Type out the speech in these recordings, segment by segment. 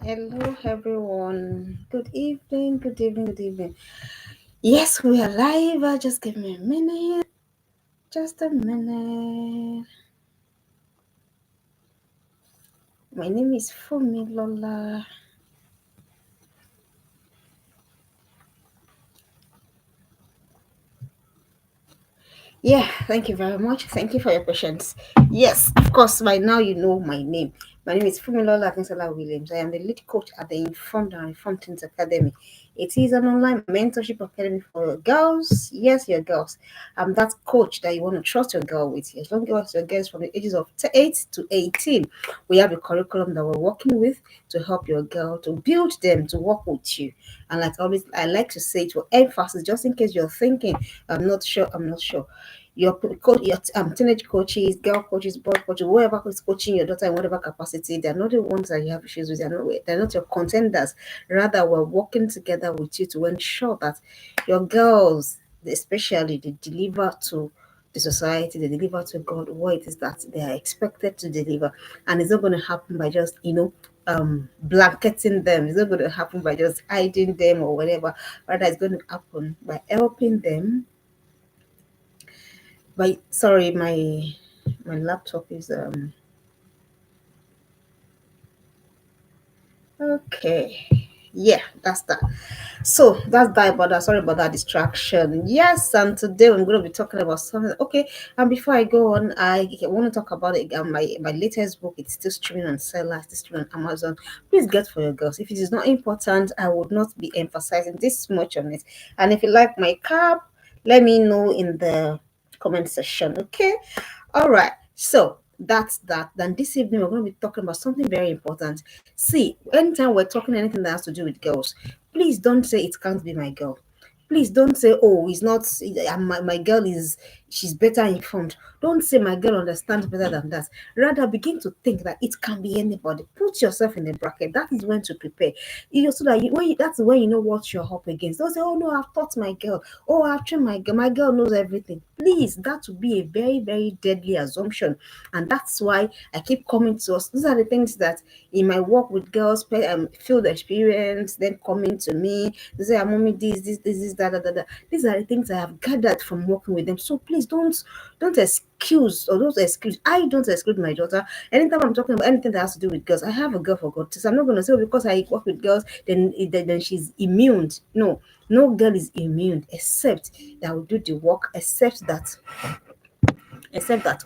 Hello, everyone. Good evening, good evening, good evening. Yes, we are live. Just give me a minute. Just a minute. My name is Fumi Lola. Yeah, thank you very much. Thank you for your patience. Yes, of course, by now you know my name. My name is Fumilola Akinsala Williams. I am the lead coach at the Informed and Informed Teens Academy. It is an online mentorship academy for girls. Yes, your girls. I'm that coach that you want to trust your girl with. As long as your girls from the ages of 8 to 18, we have a curriculum that we're working with to help your girl, to build them, to work with you. And like always, I like to say it with emphasis, just in case you're thinking, I'm not sure your teenage coaches, girl coaches, boy coaches, whoever is coaching your daughter in whatever capacity, they're not the ones that you have issues with. They're not your contenders. Rather, we're working together with you to ensure that your girls, especially, they deliver to the society, they deliver to God what it is that they are expected to deliver. And it's not going to happen by just, blanketing them. It's not going to happen by just hiding them or whatever. Rather, it's going to happen by helping them by sorry, my laptop is okay. Yeah, that's that. So that's that about that. Sorry about that distraction. Yes, and today I'm going to be talking about something. Okay, and before I go on, I want to talk about it. My latest book. It's still streaming on Seller, it's still streaming on Amazon. Please get for your girls. If it is not important, I would not be emphasizing this much on it. And if you like my cap, let me know in the comment section. Okay. All right. So that's that. Then this evening we're going to be talking about something very important. See, anytime we're talking anything that has to do with girls, please don't say it can't be my girl. Please don't say, oh, it's not, my girl is, she's better informed. Don't say my girl understands better than that. Rather, begin to think that it can be anybody. Put yourself in the bracket. That is when to prepare. So that that's when you know what you're up against. Don't say, oh, no, I've taught my girl. Oh, I've trained my girl. My girl knows everything. Please, that would be a very, very deadly assumption. And that's why I keep coming to us. These are the things that in my work with girls, field experience, then coming to me, they say, mommy, this, that. These are the things I have gathered from working with them. So please don't excuse or don't excuse. I don't exclude my daughter. Anytime I'm talking about anything that has to do with girls, I have a girl for God. So I'm not going to say, because I work with girls, then she's immune. No, no girl is immune except that we do the work, except that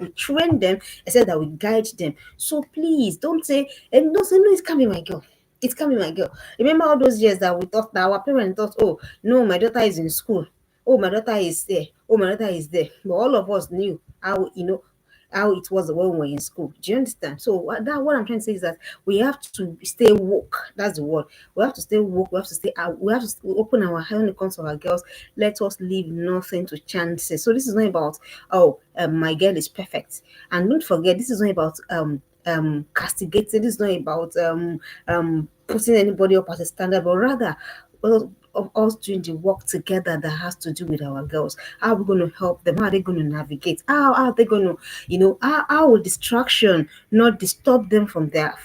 we train them, except that we guide them. So please don't say, and don't say, no, it can't be my girl. It can't be my girl. Remember all those years that we thought that our parents thought, oh, no, my daughter is in school. Oh, my daughter is there. Oh, my daughter is there. But all of us knew how it was when we were in school. Do you understand? So what I'm trying to say is that we have to stay woke. That's the word. We have to stay woke. We have to stay out. We have to open our head when it comes to our girls. Let us leave nothing to chances. So this is not about, oh, my girl is perfect. And don't forget, this is not about castigating. This is not about putting anybody up as a standard, but rather, of us doing the work together that has to do with our girls. How are we going to help them? How are they going to navigate? How are they going to, how will distraction not disturb them from their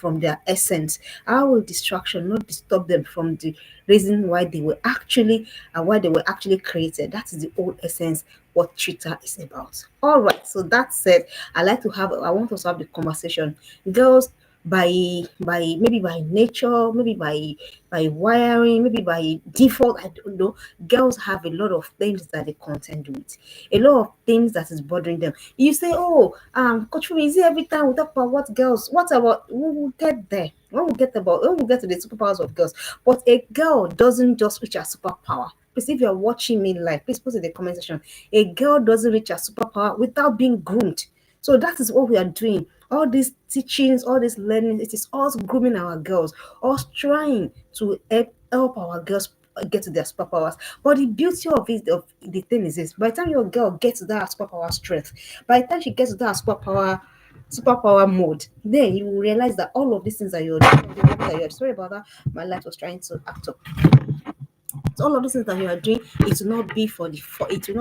essence? How will distraction not disturb them from the reason why they were actually created? That is the whole essence what Twitter is about. All right. So that said, I want us to have the conversation. Girls, maybe by nature, maybe by wiring, maybe by default, I don't know. Girls have a lot of things that they contend with, a lot of things that is bothering them. You say, oh, Coach Fumi, is it every time we talk about what girls? What about we will get there? When we get to the superpowers of girls, but a girl doesn't just reach a superpower. Please, if you're watching me live, please put in the comment section. A girl doesn't reach a superpower without being groomed. So that is what we are doing. All these teachings, all this learning, it is us grooming our girls, us trying to help our girls get to their superpowers. But the beauty of the thing is this: by the time your girl gets to that superpower strength, by the time she gets to that superpower mode, then you will realize that all of these things that you're doing, sorry about that, my light was trying to act up. So all of these things that you are doing, it will not be it will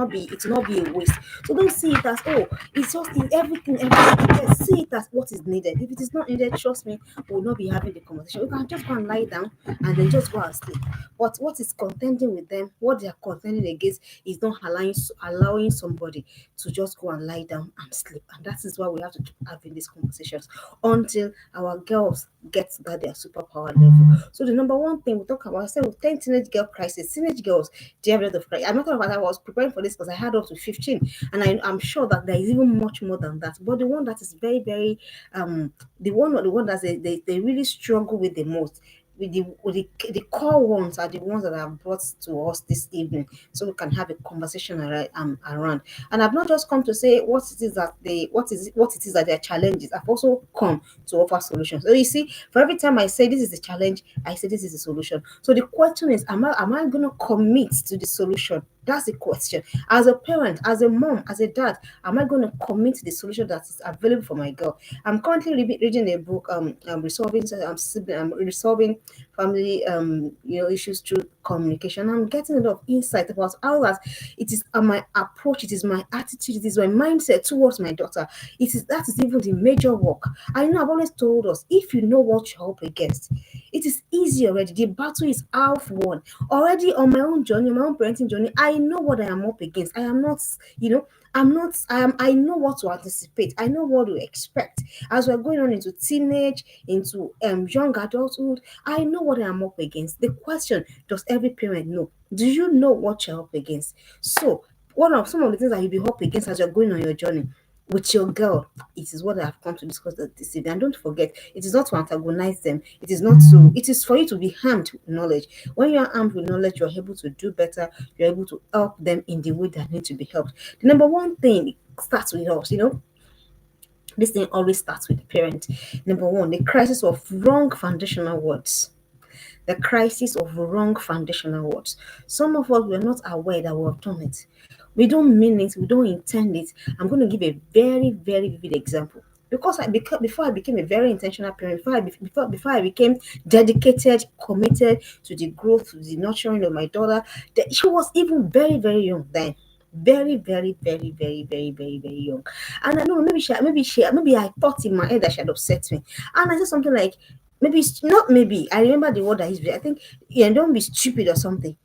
not be a waste. So don't see it as, oh, it's just everything. Yes, see it as what is needed. If it is not needed, trust me, we will not be having the conversation. We can just go and lie down and then just go and sleep. But what is contending with them, what they are contending against, is not allowing somebody to just go and lie down and sleep. And that is why we have to keep having these conversations until our girls get to that their superpower level. So the number one thing we talk about, I said, with 10 teenage girl crisis, teenage girls, they have a lot of crisis. I'm not talking about, I was preparing for this because I had up to 15, and I'm sure that there is even much more than that. But the one that is very, very the one that they really struggle with the most, with the core ones, are the ones that are brought to us this evening, so we can have a conversation around. And I've not just come to say what it is that their challenges. I've also come to offer solutions. So you see, for every time I say this is a challenge, I say this is a solution. So the question is, am I going to commit to the solution? That's the question. As a parent, as a mom, as a dad, am I going to commit to the solution that is available for my girl? I'm currently reading a book, resolving family issues through communication. I'm getting a lot of insight about how that it is my approach, it is my attitude, it is my mindset towards my daughter. That is even the major work. I know I've always told us, if you know what you're up against, it is easy already. The battle is half won. Already on my own journey, my own parenting journey, I know what I am up against. I am not, I know what to anticipate. I know what to expect. As we're going on into teenage, into young adulthood, I know what I am up against. The question, does every parent know? Do you know what you're up against? So, one of some of the things that you'll be up against as you're going on your journey with your girl, it is what I have come to discuss this evening. And don't forget, it is not to antagonize them. It is for you to be armed with knowledge. When you're armed with knowledge, you're able to do better. You're able to help them in the way that need to be helped. The number one thing starts with us, this thing always starts with the parent. Number one, the crisis of wrong foundational words. The crisis of wrong foundational words. Some of us were not aware that we have done it. We don't mean it, we don't intend it. I'm going to give a very, very vivid example. Before I became a very intentional parent, before I became dedicated, committed to the growth, to the nurturing of my daughter, she was even very, very young then, very, very, very, very, very, very, very young. And I know maybe I thought in my head that she had upset me, and I said something like, not maybe. I remember the word I used. I think, yeah, don't be stupid or something.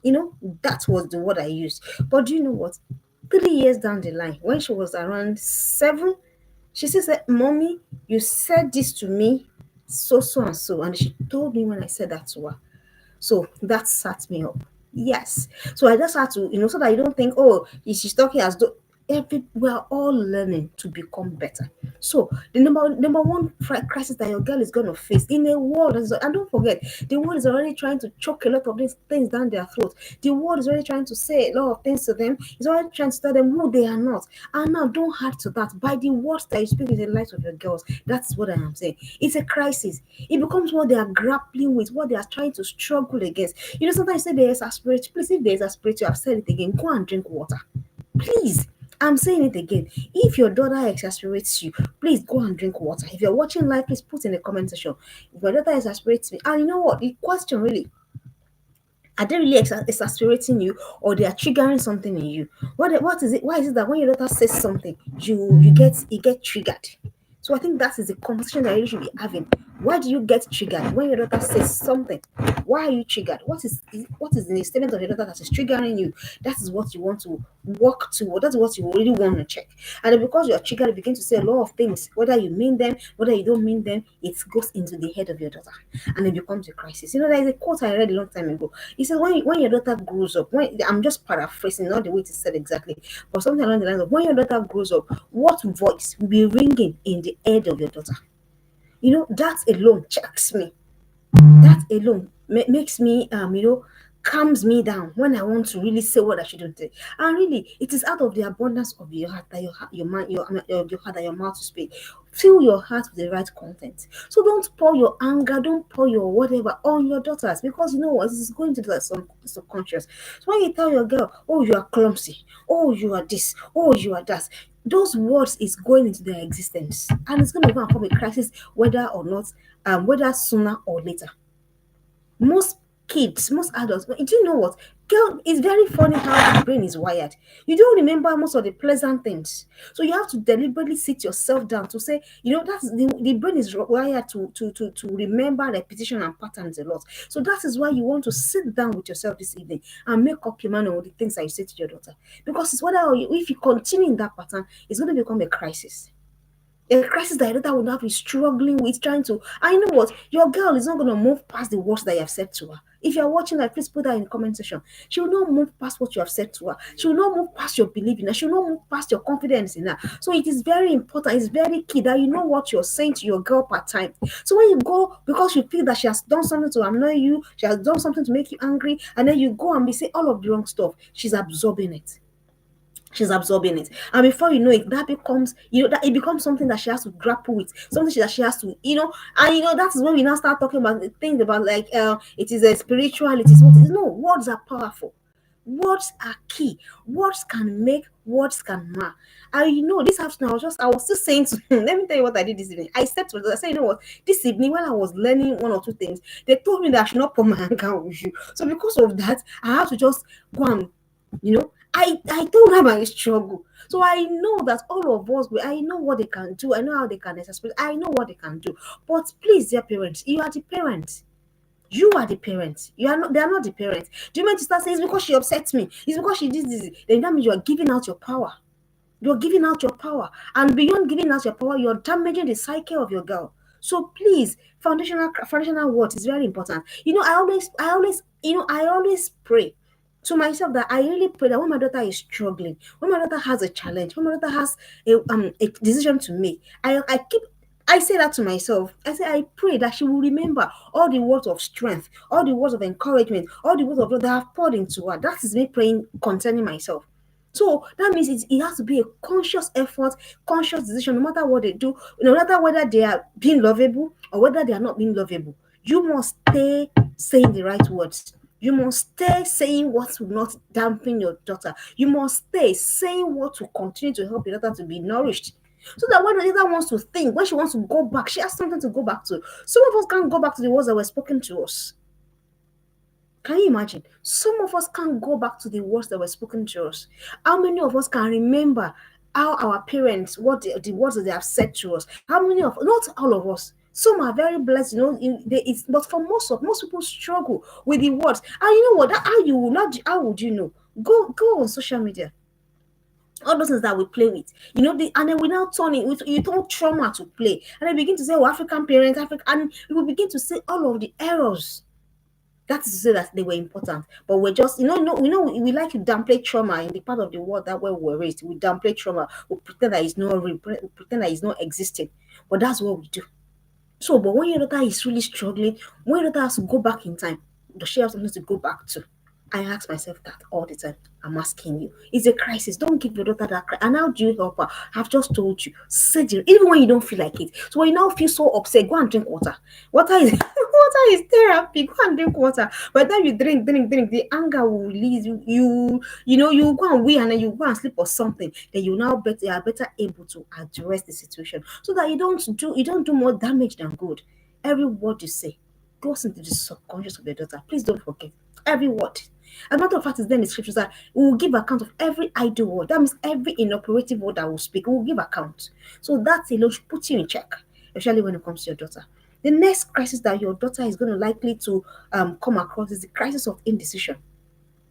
That was the word I used. But do you know what? 3 years down the line, when she was around 7, she said, "Mommy, you said this to me, so so and so," and she told me when I said that to her. So that sat me up. Yes. So I just had to, so that you don't think, oh, she's talking as though we are all learning to become better. So the number one crisis that your girl is going to face in a world, and don't forget, the world is already trying to choke a lot of these things down their throat. The world is already trying to say a lot of things to them. It's already trying to tell them who they are not. And now don't add to that by the words that you speak in the light of your girls. That's what I am saying. It's a crisis. It becomes what they are grappling with, what they are trying to struggle against. Sometimes you say they exasperate. Please, if they exasperate you, I've said it again, go and drink water. Please. I'm saying it again. If your daughter exasperates you, please go and drink water. If you're watching live, please put in the comment section. If your daughter exasperates me, and you know what? The question really, are they really exasperating you, or they are triggering something in you? What is it? Why is it that when your daughter says something, you get triggered? So I think that is the conversation that you should be having. Why do you get triggered when your daughter says something? Why are you triggered? What is in the statement of your daughter that is triggering you? That is what you want to work toward. That's what you really want to check. And then because you're triggered, you begin to say a lot of things, whether you mean them, whether you don't mean them, it goes into the head of your daughter, and it becomes a crisis. There is a quote I read a long time ago. He said, when your daughter grows up, I'm just paraphrasing, not the way it is said exactly, but something along the lines of, when your daughter grows up, what voice will be ringing in the head of your daughter? That alone checks me. That alone makes me, calms me down when I want to really say what I shouldn't say. And really, it is out of the abundance of your heart that your mind, your heart that your mouth to speak. Fill your heart with the right content. So don't pour your anger, don't pour your whatever on your daughters, because you know what, it's going to the subconscious. So when you tell your girl, oh, you are clumsy, oh, you are this, oh, you are that, those words is going into their existence, and it's going to go and form a crisis, whether or not, whether sooner or later. Most kids, most adults, do you know what? Girl, it's very funny how the brain is wired. You don't remember most of the pleasant things. So you have to deliberately sit yourself down to say, that's the brain is wired to remember repetition and patterns a lot. So that is why you want to sit down with yourself this evening and make up your mind on the things that you say to your daughter. Because it's whether if you continue in that pattern, it's going to become a crisis. A crisis that your daughter will now be struggling with, trying to. I know what your girl is not going to move past the words that you have said to her. If you are watching her, please put that in the comment section. She will not move past what you have said to her. She will not move past your belief in her. She will not move past your confidence in her. So it is very important. It's very key that you know what you're saying to your girl part time. So when you go because you feel that she has done something to annoy you, she has done something to make you angry, and then you go and be saying all of the wrong stuff, she's absorbing it. She's absorbing it, and before you know it, that becomes, that it becomes something that she has to grapple with, something that she has to, and that is when we now start talking about the things about, like, it is a spirituality, it is what it is. No, words are powerful, words are key, words can make, words can mar. And this afternoon I was still saying to let me tell you what I did this evening. I said, what, this evening when I was learning one or two things, they told me that I should not put my anger with you. So because of that, I have to just go and, I told her my struggle. So I know that all of us, I know what they can do. I know how they can express. I know what they can do. But please, dear parents, you are the parents. You are the parents. You are not. They are not the parents. Do you mean to start saying it's because she upsets me? It's because she did this? Then that means you are giving out your power. You're giving out your power, and beyond giving out your power, you're damaging the psyche of your girl. So please, foundational words is very important. I always pray to myself that I really pray that when my daughter is struggling, when my daughter has a challenge, when my daughter has a decision to make, I say that to myself. I pray that she will remember all the words of strength, all the words of encouragement, all the words of love that I have poured into her. That is me praying concerning myself. So that means it has to be a conscious effort, conscious decision, no matter what they do, no matter whether they are being lovable or whether they are not being lovable. You must stay saying the right words. You must stay saying what will not dampen your daughter. You must stay saying what will continue to help your daughter to be nourished. So that when the other wants to think, when she wants to go back, she has something to go back to. Some of us can't go back to the words that were spoken to us. Can you imagine? Some of us can't go back to the words that were spoken to us. How many of us can remember how our parents, what the words that they have said to us? How many of, not all of us. Some are very blessed, but for most people struggle with the words. And you know what? How would you know? Go on social media. All those things that we play with, and then we now turn it with, you turn trauma to play, and then begin to say, oh, African parents, African, and we will begin to say all of the errors. That is to say that they were important, but we're just, we like to downplay trauma in the part of the world that where we were raised. We downplay trauma. We pretend that it's not real. We pretend that it's not existing. But that's what we do. So, but when your daughter is really struggling, when your daughter has to go back in time, does she have something to go back to? I ask myself that all the time. I'm asking you. It's a crisis. Don't give your daughter that cry. And how do you help her? I've just told you. Even when you don't feel like it. So when you now feel so upset, go and drink water. Water is water is therapy. Go and drink water. By the time you drink, the anger will release you. You go and wee and then you go and sleep or something. Then you are better able to address the situation. So that you don't do more damage than good. Every word you say goes into the subconscious of your daughter. Please don't forget. Every word. As a matter of fact, it's then the scriptures that we will give account of every idle word. That means every inoperative word that we speak, we will give account. So that alone should put you in check, especially when it comes to your daughter. The next crisis that your daughter is going to likely to come across is the crisis of indecision.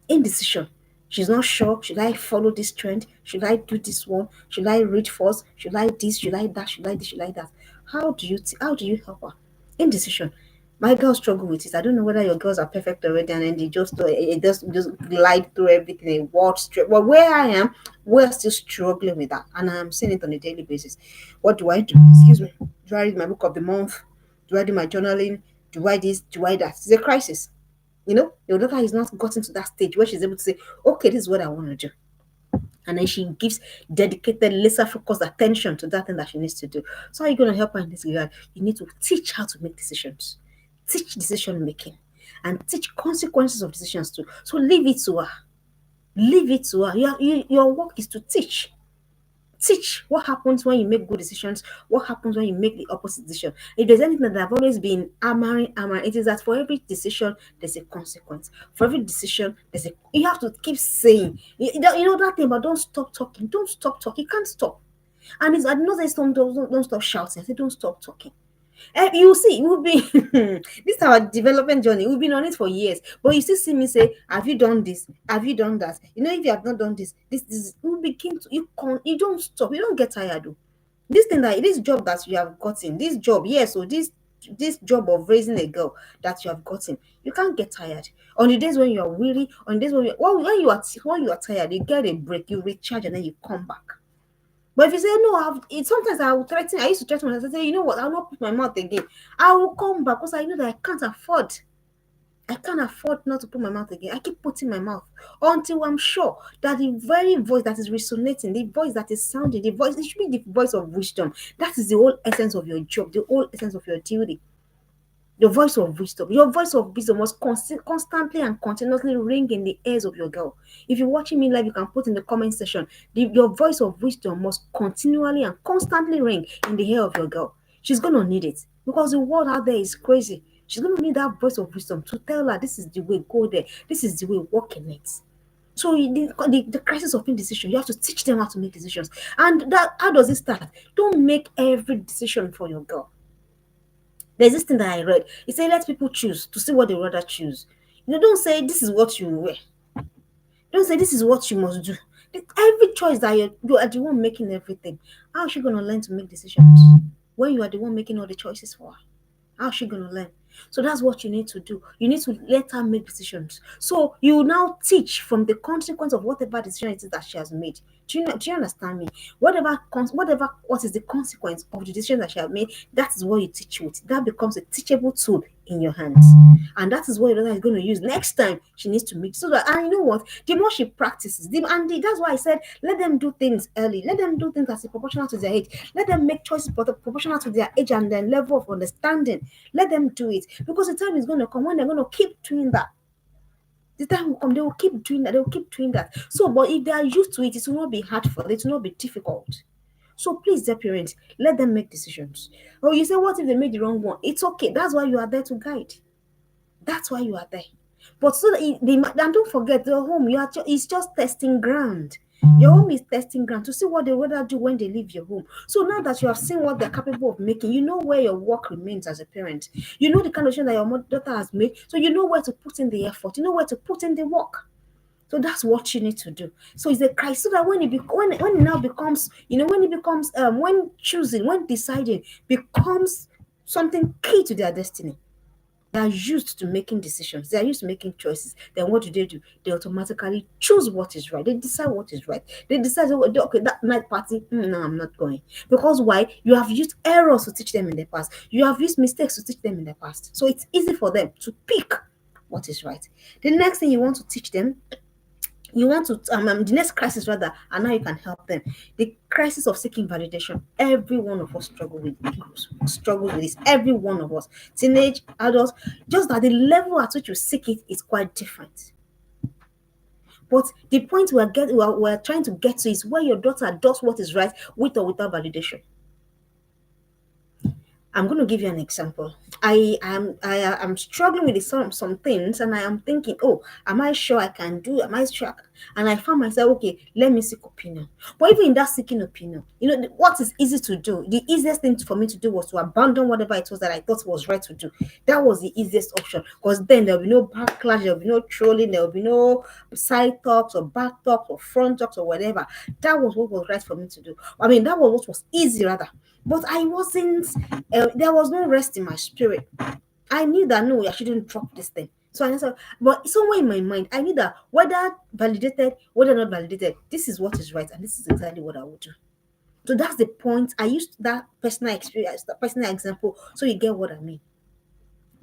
Indecision. She's not sure. Should I follow this trend? Should I do this one? Should I read first? Should I this? Should I that? Should I this? Should I that? How do you help her? Indecision. My girls struggle with it. I don't know whether your girls are perfect already and then they just glide through everything and walk straight. But where I am, we're still struggling with that. And I'm seeing it on a daily basis. What do I do? Excuse me. Do I read my book of the month? Do I do my journaling? Do I this? Do I that? It's a crisis. Your daughter has not gotten to that stage where she's able to say, okay, this is what I want to do. And then she gives dedicated, laser focused attention to that thing that she needs to do. So, how are you going to help her in this regard? You need to teach her to make decisions, teach decision making, and teach consequences of decisions too. So, leave it to her. Leave it to her. Your work is to teach. Teach what happens when you make good decisions, what happens when you make the opposite decision. If there's anything that I've always been hammering, it is that for every decision, there's a consequence. For every decision, you have to keep saying, you know that thing, but don't stop talking. Don't stop talking. You can't stop. And it's, I know there's some don't stop shouting. I say, don't stop talking. You see, we'll be this is our development journey. We've been on it for years, but you still see me say, "Have you done this? Have you done that?" You know, if you have not done this will begin to you don't stop. You don't get tired. Though. This job that you have gotten, this job, yes, so this job of raising a girl that you have gotten, you can't get tired. On the days when you are weary, on the days when you are tired, you get a break, you recharge, and then you come back. But if you say no, sometimes I will threaten. I used to threaten myself. I say, you know what? I'll not put my mouth again. I will come back because I know that I can't afford. I can't afford not to put my mouth again. I keep putting my mouth until I'm sure that the very voice that is resonating, the voice that is sounding, it should be the voice of wisdom. That is the whole essence of your job, the whole essence of your duty. Your voice of wisdom. Your voice of wisdom must constantly and continuously ring in the ears of your girl. If you're watching me live, you can put in the comment section. Your voice of wisdom must continually and constantly ring in the ear of your girl. She's gonna need it because the world out there is crazy. She's gonna need that voice of wisdom to tell her this is the way, go there. This is the way, walk in it. So the crisis of indecision, you have to teach them how to make decisions. And that how does it start? Don't make every decision for your girl. There's this thing that I read. It said let people choose to see what they rather choose. You know, don't say this is what you wear. Don't say this is what you must do. Every choice that you are the one making everything. How is she gonna learn to make decisions when you are the one making all the choices for her? How's she gonna learn? So that's what you need to do. You need to let her make decisions. So you now teach from the consequence of whatever decision it is that she has made. Do you understand me? What is the consequence of the decision that she has made, that is what you teach with. That becomes a teachable tool in your hands. And that is what your daughter is going to use next time she needs to meet. So that, and you know what? The more she practices, that's why I said let them do things early. Let them do things as proportional to their age. Let them make choices proportional to their age and their level of understanding. Let them do it because the time is going to come when they're going to keep doing that. The time will come, they will keep doing that. They will keep doing that. So, but if they are used to it, it will not be hard for them. It will not be difficult. So please, dear parents, let them make decisions. Oh, you say, what if they made the wrong one? It's okay. That's why you are there to guide. That's why you are there. But so that and don't forget, the home is just testing ground. Your home is testing ground to see what they rather do when they leave your home. So now that you have seen what they're capable of making, you know where your work remains as a parent. You know the kind of decision that your daughter has made, so you know where to put in the effort. You know where to put in the work. So that's what you need to do. So it's a crisis so that when it now becomes, when choosing, when deciding becomes something key to their destiny. They are used to making decisions. They are used to making choices. Then what do? They automatically choose what is right. They decide what is right. They decide, oh, okay, that night party, no, I'm not going. Because why? You have used errors to teach them in the past. You have used mistakes to teach them in the past. So it's easy for them to pick what is right. The next thing you want to teach them, the next crisis rather, and now you can help them. The crisis of seeking validation. Every one of us struggle with this. Every one of us, teenage, adults, just that the level at which you seek it is quite different. But the point we're trying to get to is where your daughter does what is right with or without validation. I'm going to give you an example. I am struggling with some things, and I am thinking, oh, am I sure I can do? Am I sure? And I found myself, okay, let me seek opinion. But even in that seeking opinion, what is easy to do? The easiest thing for me to do was to abandon whatever it was that I thought was right to do. That was the easiest option because then there'll be no backlash, there'll be no trolling, there'll be no side talks or back talks or front talks or whatever. That was what was right for me to do. I mean, that was what was easy rather. But I wasn't, there was no rest in my spirit. I knew that no, I shouldn't drop this thing. So I said, but somewhere in my mind, I knew that whether validated, whether not validated, this is what is right, and this is exactly what I would do. So that's the point. I used that personal experience, that personal example, so you get what I mean.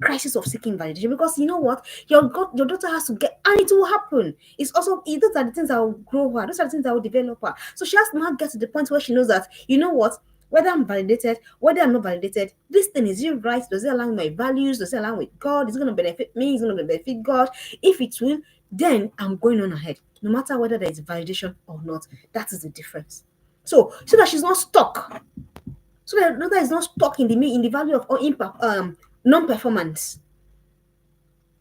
Crisis of seeking validation, because you know what, your daughter has to get, and it will happen. Those are the things that will grow her, those are the things that will develop her. So she has to now get to the point where she knows that, you know what, whether I'm validated, whether I'm not validated, this thing is it right? Does it align with my values? Does it align with God? Is it going to benefit me? Is it going to benefit God? If it will, then I'm going on ahead, no matter whether there is validation or not. That is the difference. So that she's not stuck. So that daughter is not stuck in the value of or impact non-performance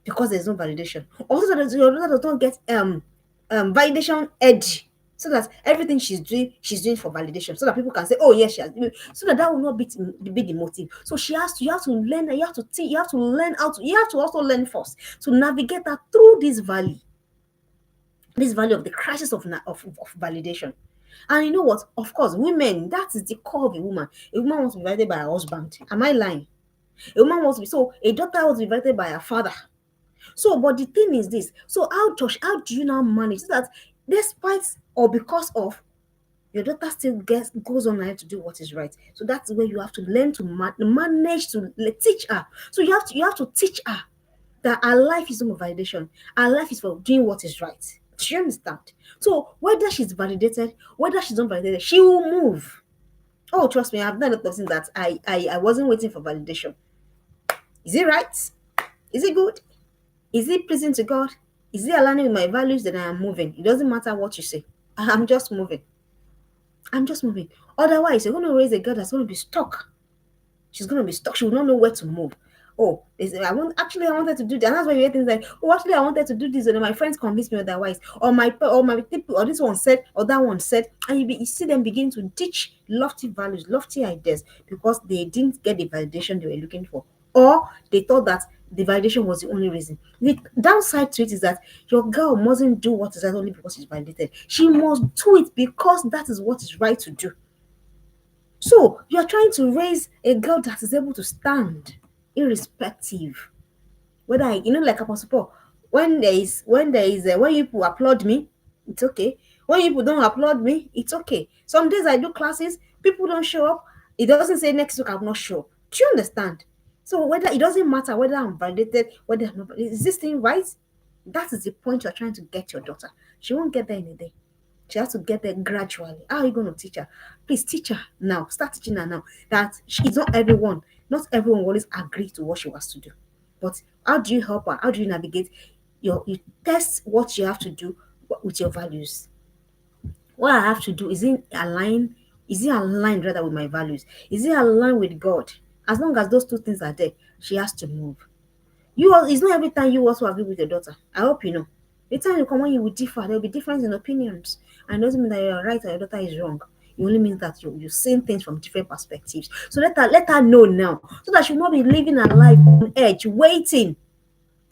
because there's no validation. Also that your daughter does not get validation edge. So that everything she's doing for validation. So that people can say, oh yes, she has. So that will not be the motive. So you have to learn, you have to think, you have to learn how to, you have to also learn first to navigate that through this value of the crisis of validation. And you know what? Of course, women, that is the core of a woman. A woman wants to be validated by her husband. Am I lying? A woman wants to be so a daughter wants to be validated by her father. So, but the thing is this. So how Josh, how do you now manage so that despite or because of your daughter still goes on ahead to do what is right. So that's where you have to learn to manage to teach her. So you have to teach her that our life is not validation. Our life is for doing what is right. Do you understand? So whether she's validated, whether she's not validated, she will move. Oh, trust me, I've done a lot of things that I wasn't waiting for validation. Is it right? Is it good? Is it pleasing to God? Is it aligning with my values? Then I am moving. It doesn't matter what you say. I'm just moving. I'm just moving. Otherwise, you're going to raise a girl that's going to be stuck. She's gonna be stuck. She will not know where to move. Oh, I wanted to do that. And that's why you hear things like, oh, actually I wanted to do this, and then my friends convinced me otherwise. Or my people, or this one said, or that one said, and you see them begin to teach lofty values, lofty ideas, because they didn't get the validation they were looking for. Or they thought that the validation was the only reason. The downside to it is that your girl mustn't do what is right only because she's validated. She must do it because that is what is right to do. So you're trying to raise a girl that is able to stand, irrespective. Whether like Apostle Paul, when people applaud me, it's okay. When people don't applaud me, it's okay. Some days I do classes, people don't show up. It doesn't say next week I will not show up. Do you understand? So whether it doesn't matter whether I'm validated, whether I'm not, is this thing right? That is the point you're trying to get your daughter. She won't get there in a day. She has to get there gradually. How are you going to teach her? Please teach her now. Start teaching her now. That it's not everyone will always agree to what she wants to do. But how do you help her? How do you navigate? You test what you have to do with your values. What I have to do is it aligned rather with my values? Is it aligned with God? As long as those two things are there, she has to move. It's not every time you also agree with your daughter. I hope you know. The time you come when you will differ, there will be difference in opinions. And it doesn't mean that you're right or your daughter is wrong. It only means that you're seeing things from different perspectives. So let her know now. So that she'll not be living her life on edge, waiting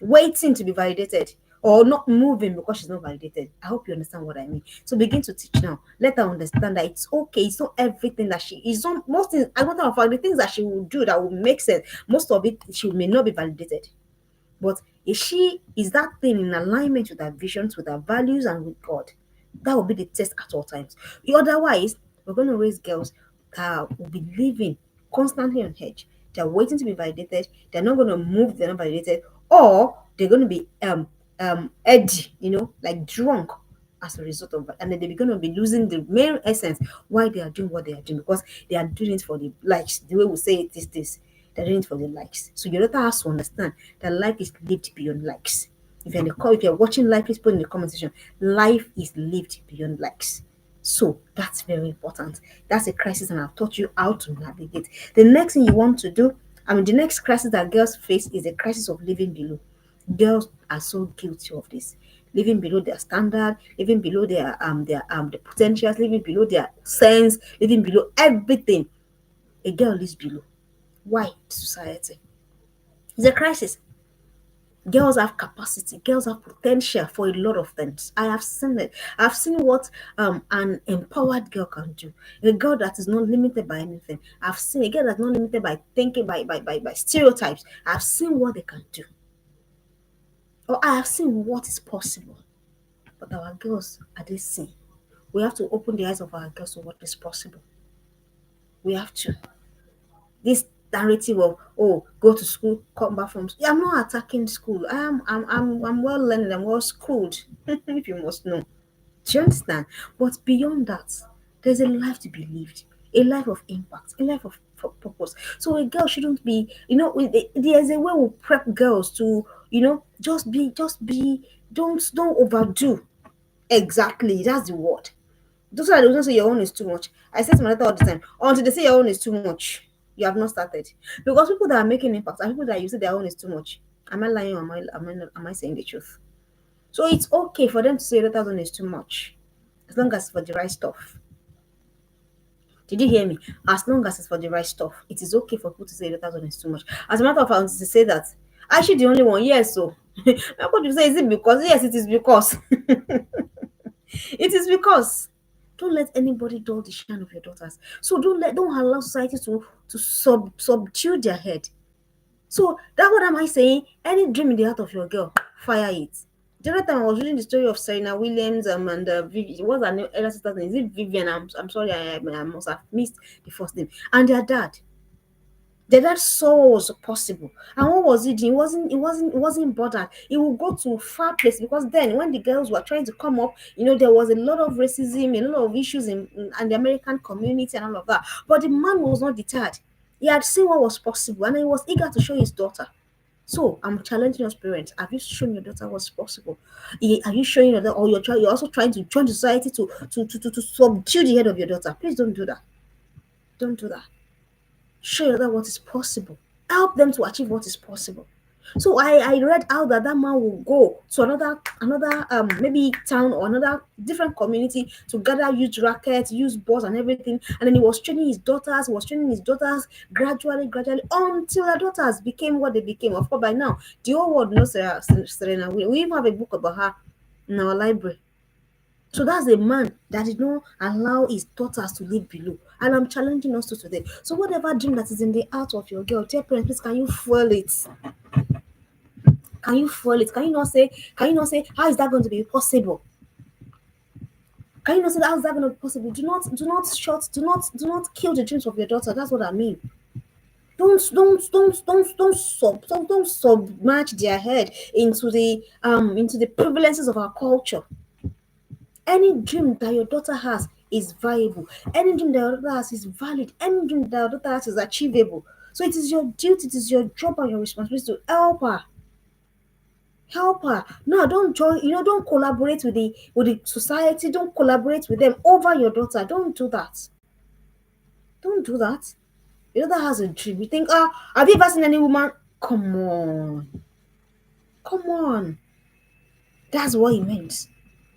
to be validated. Or not moving because she's not validated. I hope you understand what I mean. So begin to teach now. Let her understand that it's okay. It's not everything that she is on. Most things, I don't know, the things that she will do that will make sense. Most of it, she may not be validated. But is that thing in alignment with our visions, with our values, and with God? That will be the test at all times. Otherwise, we're going to raise girls that will be living constantly on edge. They're waiting to be validated. They're not going to move. They're not validated, or they're going to be edgy, like drunk as a result of that, and then they're going to be losing the main essence why they are doing what they are doing because they are doing it for the likes. The way we say it is this. They're doing it for the likes. So your daughter has to understand that life is lived beyond likes. If you're watching live, please put in the comment section. Life is lived beyond likes. So that's very important. That's a crisis, and I've taught you how to navigate. The next thing you want to do, the next crisis that girls face is a crisis of living below. Girls are so guilty of this. Living below their standard, living below the potentials, living below their sense, living below everything. A girl lives below. Why? Society. It's a crisis. Girls have capacity, girls have potential for a lot of things. I have seen it. I've seen what an empowered girl can do. A girl that is not limited by anything. I've seen a girl that's not limited by thinking by stereotypes. I've seen what they can do. Or I have seen what is possible. But our girls are they seeing? We have to open the eyes of our girls to what is possible. We have to. This narrative of go to school, come back from school. I'm not attacking school. I'm well learned, I'm well schooled, if you must know. Do you understand? But beyond that, there's a life to be lived, a life of impact, a life of purpose. So a girl shouldn't be, there's a way we prep girls to, just be, don't overdo. Exactly, that's the word. Those are the don't say your own is too much. I say to my daughter all the time, until they say your own is too much, you have not started. Because people that are making impact are people that you say their own is too much. Am I lying or am I saying the truth? So it's okay for them to say that own is too much, as long as it's for the right stuff. Did you hear me? As long as it's for the right stuff, it is okay for people to say that own is too much. As a matter of fact, to say that, I should the only one. Yes, so I'm going to say, is it because? Yes, it is because. It is because don't let anybody dull the shine of your daughters. So don't allow society to subdue their head. So that what am I saying? Any dream in the heart of your girl, fire it. The other time I was reading the story of Serena Williams and what's her name? Elder sister's name? Is it Vivian? I'm sorry, I must have missed the first name. And their dad. The dad saw what was possible. And what was it? It wasn't bothered. It would go to far place because then when the girls were trying to come up, there was a lot of racism, a lot of issues in the American community and all of that. But the man was not deterred. He had seen what was possible and he was eager to show his daughter. So I'm challenging your parents. Have you shown your daughter what's possible? Are you showing your daughter, or you're also trying to join society to subdue the head of your daughter? Please don't do that. Don't do that. Show them what is possible. Help them to achieve what is possible. So I read how that man will go to another maybe town or another different community to gather use rackets, use balls and everything. And then he was training his daughters, gradually until the daughters became what they became. Of course, by now the whole world knows Serena. We even have a book about her in our library. So that's a man that did not allow his daughters to live below. And I'm challenging us to today. So whatever dream that is in the heart of your girl, dear parents, please can you fuel it? Can you fuel it? Can you not say, how is that going to be possible? Can you not say how is that going to be possible? Do not kill the dreams of your daughter. That's what I mean. Don't submerge their head into the prevalences of our culture. Any dream that your daughter has is viable. Any dream that your daughter has is valid. Any dream that your daughter has is achievable. So it is your duty, it is your job and your responsibility to help her. Help her. No, don't join, don't collaborate with the society, don't collaborate with them over your daughter. Don't do that. Don't do that. Your daughter has a dream. You think, have you ever seen any woman? Come on. Come on. That's what it meant.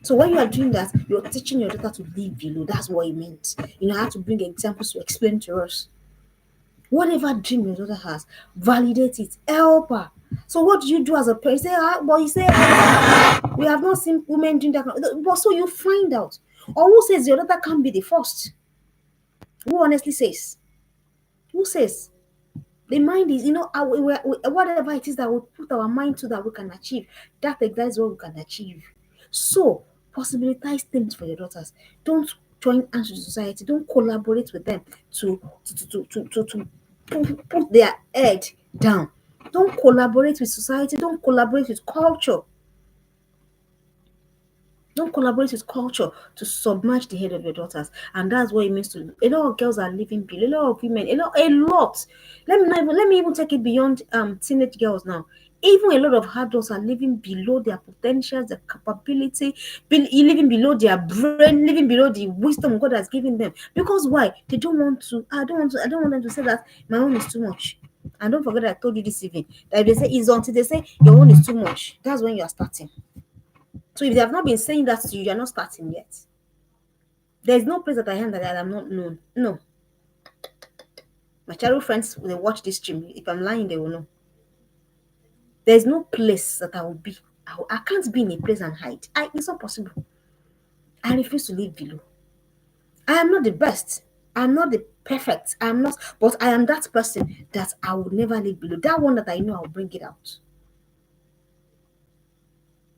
So when you are doing that, you're teaching your daughter to live below. That's what it meant. I have to bring examples to explain to us. Whatever dream your daughter has, validate it, help her. So what do you do as a parent? You say, but you say we have not seen women doing that. But so you find out. Or who says your daughter can't be the first? Who honestly says? Who says? The mind is, whatever it is that we put our mind to that we can achieve, that is what we can achieve. So, possibilitize things for your daughters. Don't join hands with society. Don't collaborate with them to put their head down. Don't collaborate with society. Don't collaborate with culture. Don't collaborate with culture to submerge the head of your daughters. And that's what it means to a lot of girls are living below, a lot of women, a lot. Let me even take it beyond teenage girls now. Even a lot of adults are living below their potentials, their capability, living below their brain, living below the wisdom God has given them. Because why? They don't want to. I don't want them to say that my own is too much. And don't forget I told you this evening that if they say it's until they say your own is too much, that's when you are starting. So if they have not been saying that to you, you're not starting yet. There's no place that I am that I am not known. No. My childhood friends, when they watch this stream, if I'm lying, they will know. There's no place that I will be. I can't be in a place and hide. It's not possible. I refuse to live below. I am not the best. I'm not the perfect. I'm not, but I am that person that I would never live below. That one that I know I'll bring it out.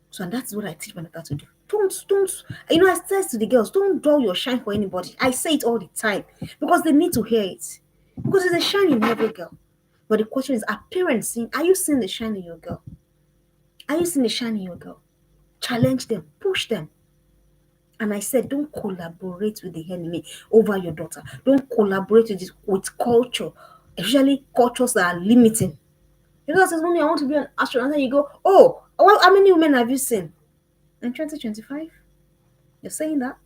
So, and that's what I teach my daughter to do. Don't, I say to the girls, don't dull your shine for anybody. I say it all the time because they need to hear it. Because there's a shine in every girl. But the question is, are parents seeing, are you seeing the shine in your girl? Are you seeing the shine in your girl? Challenge them, push them. And I said, don't collaborate with the enemy over your daughter. Don't collaborate with culture, especially cultures that are limiting. Your daughter says, Mommy, I want to be an astronaut. And then you go, oh, well, how many women have you seen? In 2025? You're saying that?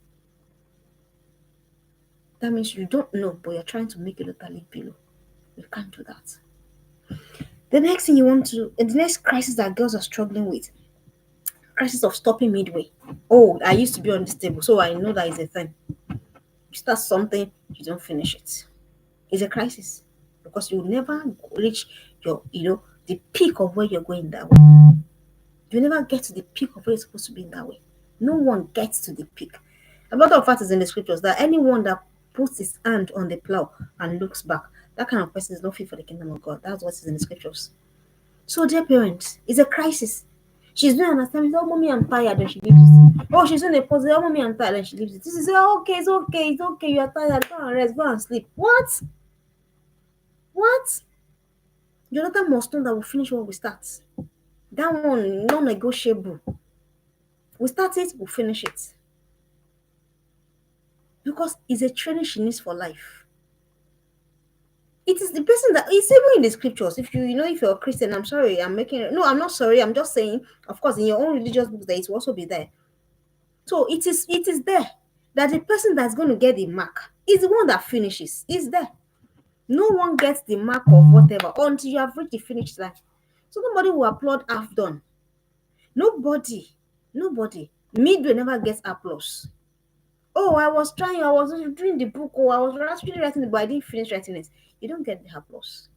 That means you don't know, but you're trying to make your daughter live below. You can't do that. The next thing you want to, the next crisis that girls are struggling with, crisis of stopping midway. Oh, I used to be on this table, so I know that is a thing. You start something, you don't finish it. It's a crisis because you'll never reach your, the peak of where you're going that way. You never get to the peak of where you're supposed to be in that way. No one gets to the peak. A lot of fact is in the scriptures that anyone that puts his hand on the plow and looks back, that kind of person is not fit for the kingdom of God. That's what is in the scriptures. So, dear parents, it's a crisis. She's doing an assignment. Oh, mommy, I'm tired, and she leaves it. Oh, she's doing a pose. Oh, mommy, I'm tired, and she leaves it. This is okay, it's okay, it's okay. You are tired. Go and rest. Go and sleep. What? What? Your daughter must know that we finish what we start. That one, non-negotiable. We start it, we finish it. Because it's a training she needs for life. It is the person that it's even in the scriptures. If if you're a Christian, I'm sorry, I'm not sorry, I'm just saying, of course, in your own religious books, that it will also be there. So it is there that the person that's going to get the mark is the one that finishes. Is there. No one gets the mark of whatever until you have reached the finish line. So nobody will applaud half done. Nobody, nobody. Midway never gets applause. Oh, I was trying, I was doing the book, I was actually writing the book, I didn't finish writing it. You don't get the applause.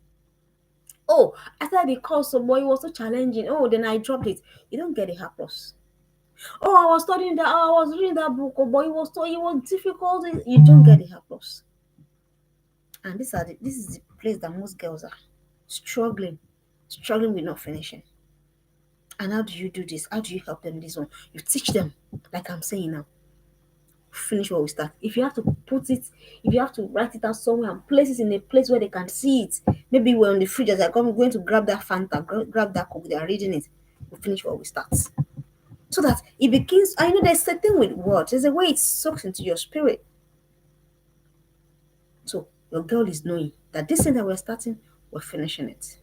Oh, after the course, so boy, it was so challenging. Oh, then I dropped it. You don't get the applause. Oh, I was studying that, I was reading that book, oh boy, it was difficult. You don't get the applause. And this is the place that most girls are struggling, struggling with not finishing. And how do you do this? How do you help them this one? You teach them, like I'm saying now. Finish what we start. If you have to put it, if you have to write it out somewhere and place it in a place where they can see it, maybe we're on the fridge as I'm going to grab that Fanta, grab that Coke, they are reading it. We finish what we start. So that it begins, I know there's a thing with words, there's a way it soaks into your spirit. So your girl is knowing that this thing that we're starting, we're finishing it.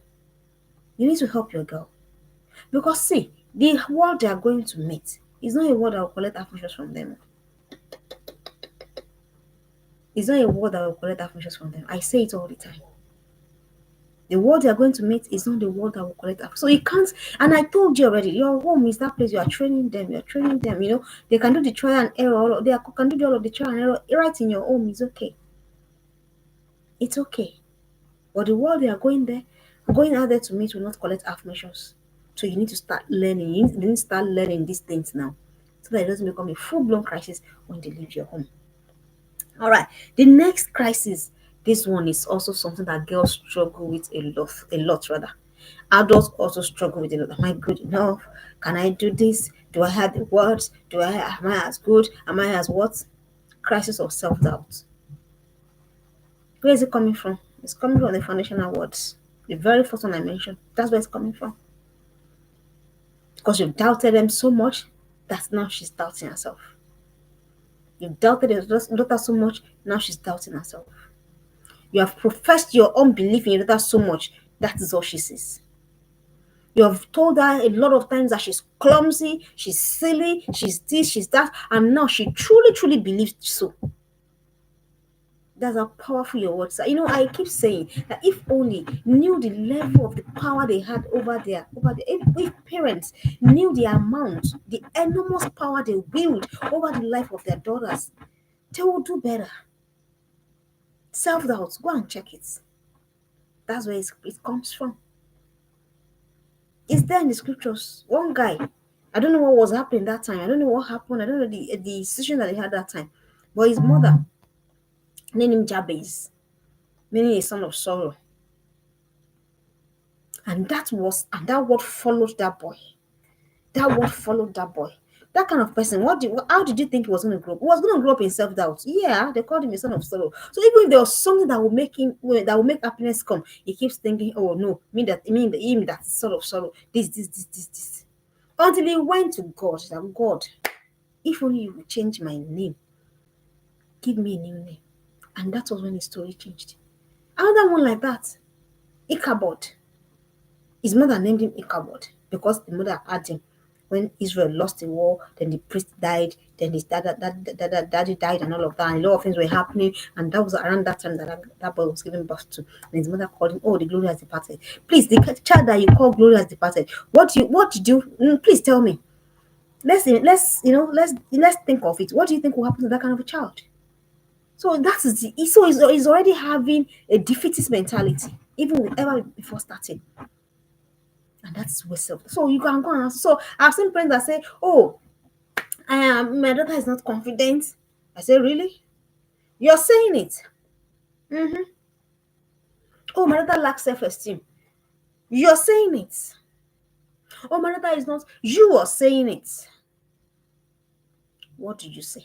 You need to help your girl. Because see, the world they are going to meet is not a world that will collect affirmations from them. It's not a world that will collect affirmations from them. I say it all the time. The world they are going to meet is not the world that will collect affirmations. So it can't, and I told you already, your home is that place you are training them, they can do the trial and error, they can do all of the trial and error right in your home. Is okay. It's okay. But the world they are going out there to meet will not collect affirmations. So you need to start learning. You need to start learning these things now. So that it doesn't become a full-blown crisis when they leave your home. All right. The next crisis, this one is also something that girls struggle with a lot rather. Adults also struggle with it. Am I good enough? Can I do this? Do I have the words? Am I as good? Am I as what? Crisis of self-doubt. Where is it coming from? It's coming from the foundational words. The very first one I mentioned. That's where it's coming from. Because you've doubted them so much that now she's doubting herself. You've doubted your daughter so much, now she's doubting herself. You have professed your unbelief in your daughter so much, that is all she sees. You have told her a lot of times that she's clumsy, she's silly, she's this, she's that, and now she truly, truly believes so. That's how powerful your words are. I keep saying that if only knew the level of the power they had over there, if parents knew the amount, the enormous power they wield over the life of their daughters, they will do better. Self-doubt, go and check it. That's where it comes from. It's there in the scriptures. One guy, I don't know what was happening that time. I don't know what happened. I don't know the decision that he had that time. But his mother named him Jabez, meaning a son of sorrow. And that word followed that boy. That word followed that boy. That kind of person, how did you think he was going to grow up? He was going to grow up in self-doubt. Yeah, they called him a son of sorrow. So even if there was something that will make happiness come, he keeps thinking, oh no, mean that son of sorrow. This. Until he went to God. He said, God, if only you would change my name, give me a new name. And that was when his story changed. Another one like that, Ichabod. His mother named him Ichabod because the mother had him when Israel lost the war, then the priest died, then his daddy died, and all of that. And a lot of things were happening, and that was around that time that boy was giving birth to. And his mother called him, "Oh, the glory has departed." Please, the child that you call glory has departed. What did you? Please tell me. Let's think of it. What do you think will happen to that kind of a child? So that is so he's already having a defeatist mentality, even ever before starting. And that's self. So you can go and ask. So I've seen parents that say, "Oh, my daughter is not confident." I say, "Really? You're saying it?" Mm-hmm. "Oh, my daughter lacks self-esteem." You're saying it. "Oh, my daughter is not." You are saying it. What did you say?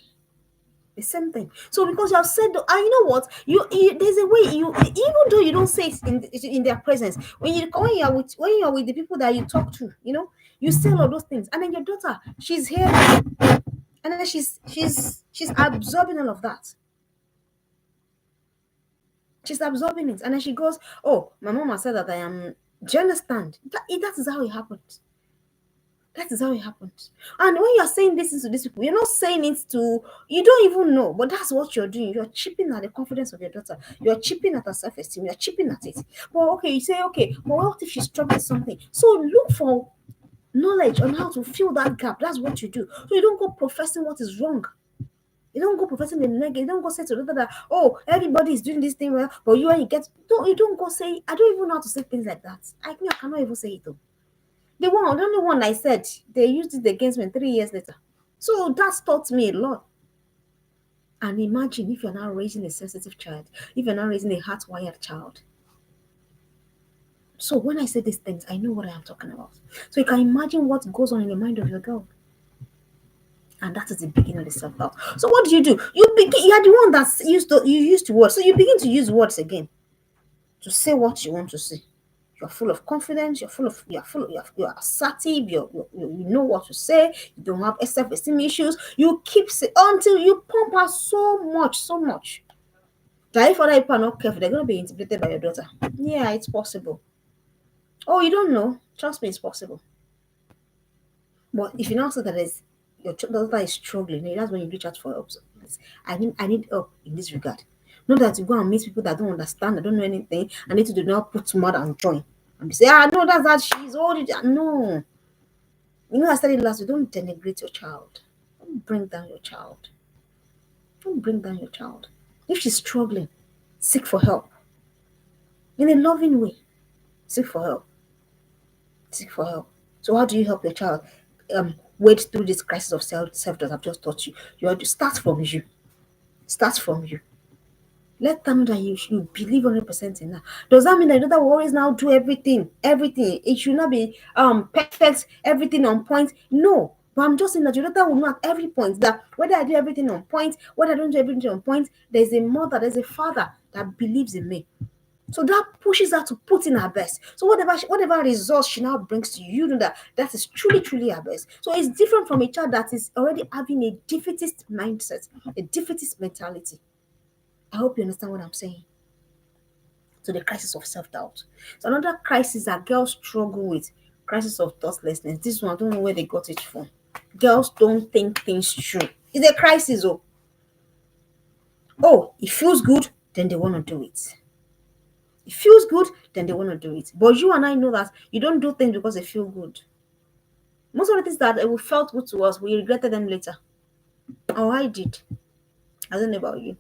The same thing. So because you have said, and you know what, there's a way even though you don't say it in their presence, when you're with the people that you talk to, you say all of those things, and then your daughter, she's here, and then she's absorbing all of that. She's absorbing it, and then she goes, "Oh, my mama said that I am." Do you understand? That is how it happens. That is how it happens. And when you're saying this to these people, you're not saying it to, you don't even know, but that's what you're doing. You're chipping at the confidence of your daughter. You're chipping at her self esteem. You're chipping at it. But okay, you say, okay, but what if she's struggling with something? So look for knowledge on how to fill that gap. That's what you do. So you don't go professing what is wrong. You don't go professing the negative. You don't go say to the other that, oh, everybody is doing this thing well, but you when you get, no, you don't go say, I don't even know how to say things like that. I think I cannot even say it though. The only one I said, they used it against me 3 years later. So that's taught me a lot. And imagine if you're now raising a sensitive child, if you're now raising a heart-wired child. So when I say these things, I know what I am talking about. So you can imagine what goes on in the mind of your girl. And that is the beginning of the self-doubt. So what do? You begin, you're the one that's used to words. So you begin to use words again to say what you want to say. You're full of confidence. You're assertive. You know what to say. You don't have self-esteem issues. You keep say until you pump her so much that if other people are not careful, they're going to be intimidated by your daughter. Yeah, it's possible. Oh, you don't know? Trust me, it's possible. But if you now say that your daughter is struggling, that's when you reach out for help. So I need help in this regard. Not that you go and meet people that don't understand, that don't know anything, and need to do not put mud and join. And say, no, that's that she's old. No. I studied last week. Don't denigrate your child. Don't bring down your child. Don't bring down your child. If she's struggling, seek for help. In a loving way. Seek for help. Seek for help. So how do you help your child wade through this crisis of self that I've just taught you? You have to start from you. Start from you. Let them know that you believe 100% in that. Does that mean that your daughter will always now do everything? Everything. It should not be perfect, everything on point. No. But I'm just saying that your daughter will know at every point that whether I do everything on point, whether I don't do everything on point, there's a mother, there's a father that believes in me. So that pushes her to put in her best. So whatever results she now brings to you, know that is truly her best. So it's different from a child that is already having a defeatist mindset, a defeatist mentality. I hope you understand what I'm saying. So the crisis of self-doubt. So another crisis that girls struggle with, crisis of thoughtlessness. This one, I don't know where they got it from. Girls don't think things through. It's a crisis. Oh, it feels good, then they want to do it. It feels good, then they want to do it. But you and I know that you don't do things because they feel good. Most of the things that we felt good to us, we regretted them later. Oh, I did. I don't know about you.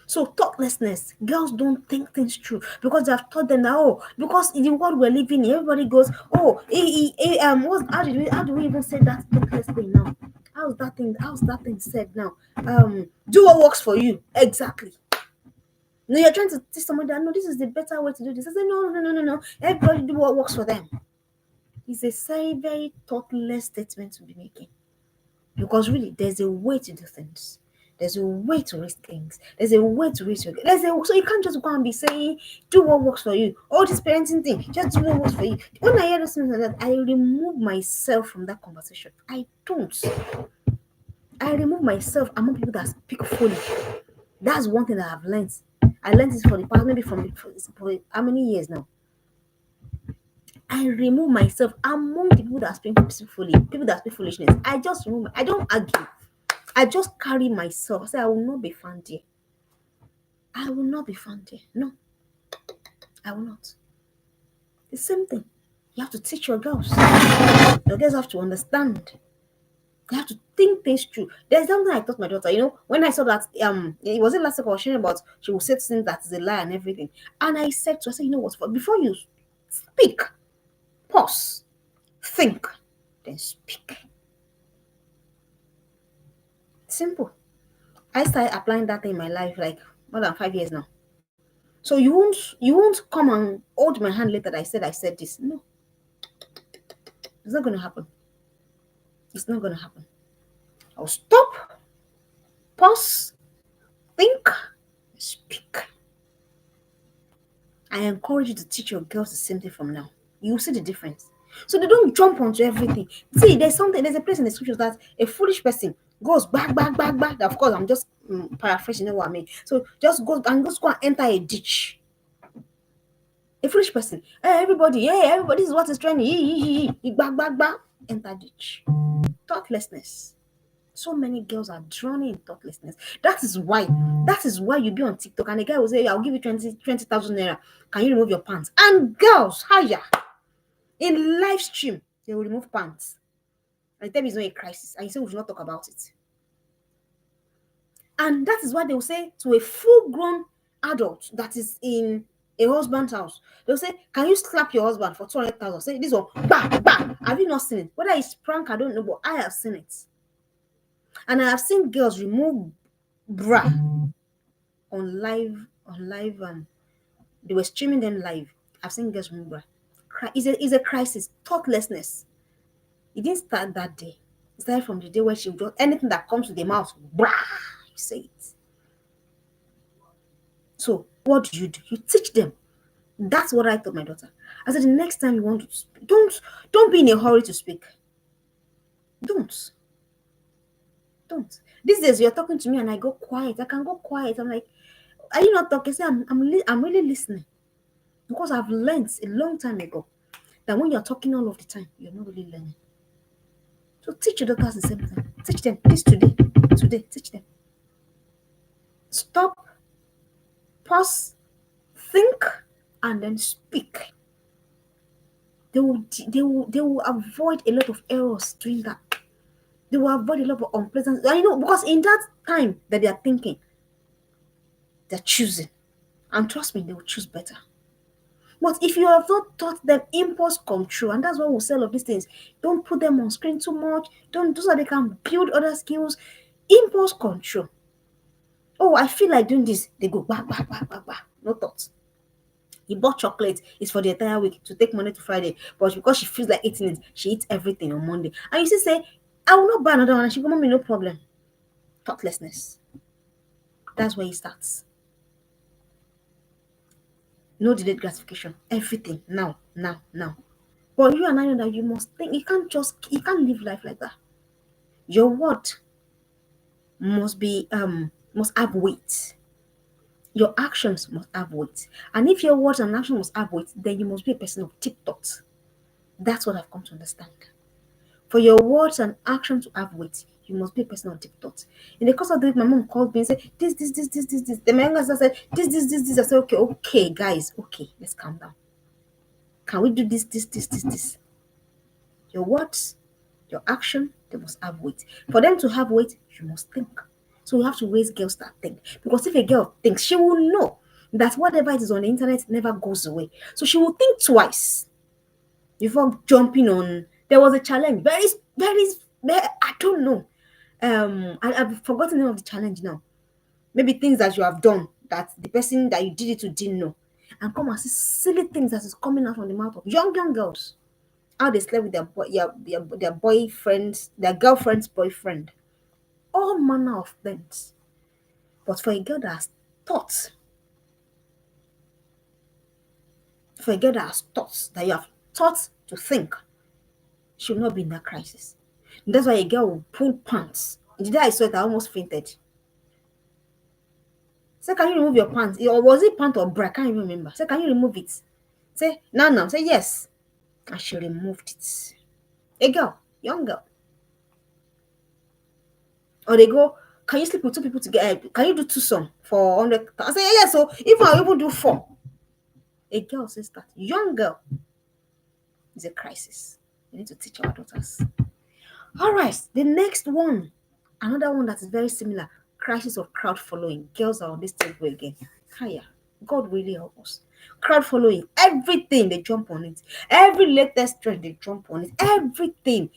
So thoughtlessness, girls don't think things through because they have taught them that, because in the world we're living in, everybody goes, how do we even say that thoughtless thing now? How's that thing said now? Do what works for you. Exactly. No, you're trying to teach somebody that no, this is the better way to do this. I say no. Everybody do what works for them. It's a very thoughtless statement to be making. Because really, there's a way to do things. There's a way to raise things. There's a way to raise your. So you can't just go and be saying, do what works for you. All this parenting thing, just do what works for you. When I hear something like that, I remove myself from that conversation. I don't. I remove myself among people that speak fully. That's one thing that I've learned. I learned this for the past, maybe for how many years now. I remove myself among the people that speak peacefully, people that speak foolishness. I just remove. I don't argue. I just carry myself. I say I will not be found there. I will not be found there. No, I will not. The same thing. You have to teach your girls. Your girls have to understand. They have to think things through. There's something I taught my daughter. When I saw that it wasn't last week I was sharing about she will say things that is a lie and everything. And I said to her, I said, you know what, before you speak, pause, think, then speak. Simple. I started applying that in my life like more than 5 years now. So you won't come and hold my hand later that I said this. No, it's not gonna happen. It's not gonna happen. I'll stop, pause, think, speak. I encourage you to teach your girls the same thing from now. You'll see the difference. So they don't jump onto everything. See, there's a place in the scriptures that a foolish person goes back, back, back, back. Of course, I'm just paraphrasing, you know what I mean? So just go and enter a ditch. A foolish person. Everybody, this is what is trending. Back, back, back. Enter ditch. Thoughtlessness. So many girls are drowning in thoughtlessness. That is why you be on TikTok and a guy will say, I'll give you 20,000 naira. Can you remove your pants? And girls, higher. In live stream, they will remove pants. And tell me it's not a crisis. And you say we should not talk about it. And that is what they will say to a full-grown adult that is in a husband's house. They'll say, can you slap your husband for 200,000? Say this one, bah, bah. Have you not seen it? Whether it's prank, I don't know, but I have seen it. And I have seen girls remove bra on live. They were streaming them live. I've seen girls remove bra. It's a crisis. Thoughtlessness. It didn't start that day. It started from the day where she would just anything that comes to the mouth, bra, you say it. So what do? You teach them. That's what I told my daughter. I said the next time you want to speak, don't be in a hurry to speak. Don't. These days you're talking to me and I go quiet. I can go quiet. I'm like, are you not talking? Say I'm really listening because I've learned a long time ago that when you're talking all of the time, you're not really learning. So teach your daughters the same thing. Teach them this today. Teach them. Stop, pause, think, and then speak. They will avoid a lot of errors doing that. They will avoid a lot of unpleasant. Because in that time that they are thinking, they're choosing. And trust me, they will choose better. But if you have not taught them impulse control, and that's why we'll say all of these things, don't put them on screen too much. Don't do so they can build other skills. Impulse control. Oh, I feel like doing this. They go back, back, back, back, back. No thoughts. He bought chocolate. It's for the entire week to take Monday to Friday. But because she feels like eating it, she eats everything on Monday. And you still say, I will not buy another one. And she go, Mommy, no problem. Thoughtlessness. That's where it starts. No delayed gratification. Everything now. But you and I know that you must think. You can't live life like that. Your word must have weight. Your actions must have weight. And if your words and actions must have weight, then you must be a person of deep thought. That's what I've come to understand. For your words and actions to have weight, you must be a person of deep thought. In the course of the week, my mom called me and said, this. Then my younger sister said, this. I said, okay, guys, okay, let's calm down. Can we do this? Your words, your action, they must have weight. For them to have weight, you must think. So we have to raise girls that think. Because if a girl thinks, she will know that whatever it is on the internet never goes away. So she will think twice before jumping on. There was a challenge, I don't know. I've forgotten the name of the challenge now. Maybe things that you have done that the person that you did it to didn't know. And come and see silly things that is coming out from the mouth of young girls. How they slept with their boyfriends, their girlfriend's boyfriend. All manner of things. But for a girl that has thoughts, that you have thoughts to think, she will not be in that crisis. And that's why a girl will pull pants. The day I saw it, I almost fainted. Say, can you remove your pants? Or was it pant or bra? I can't even remember. Say, can you remove it? Say, now. Say, yes. and she removed it. A girl, young girl. Or they go, can you sleep with two people together? Can you do two some for 100? I say, yeah, so if I even do four, a girl says that. Young girl is a crisis. We need to teach our daughters. All right, the next one, another one that is very similar, crisis of crowd following. Girls are on this table again. Higher. God really help us. Crowd following, everything they jump on it. Every latest trend they jump on it. Everything.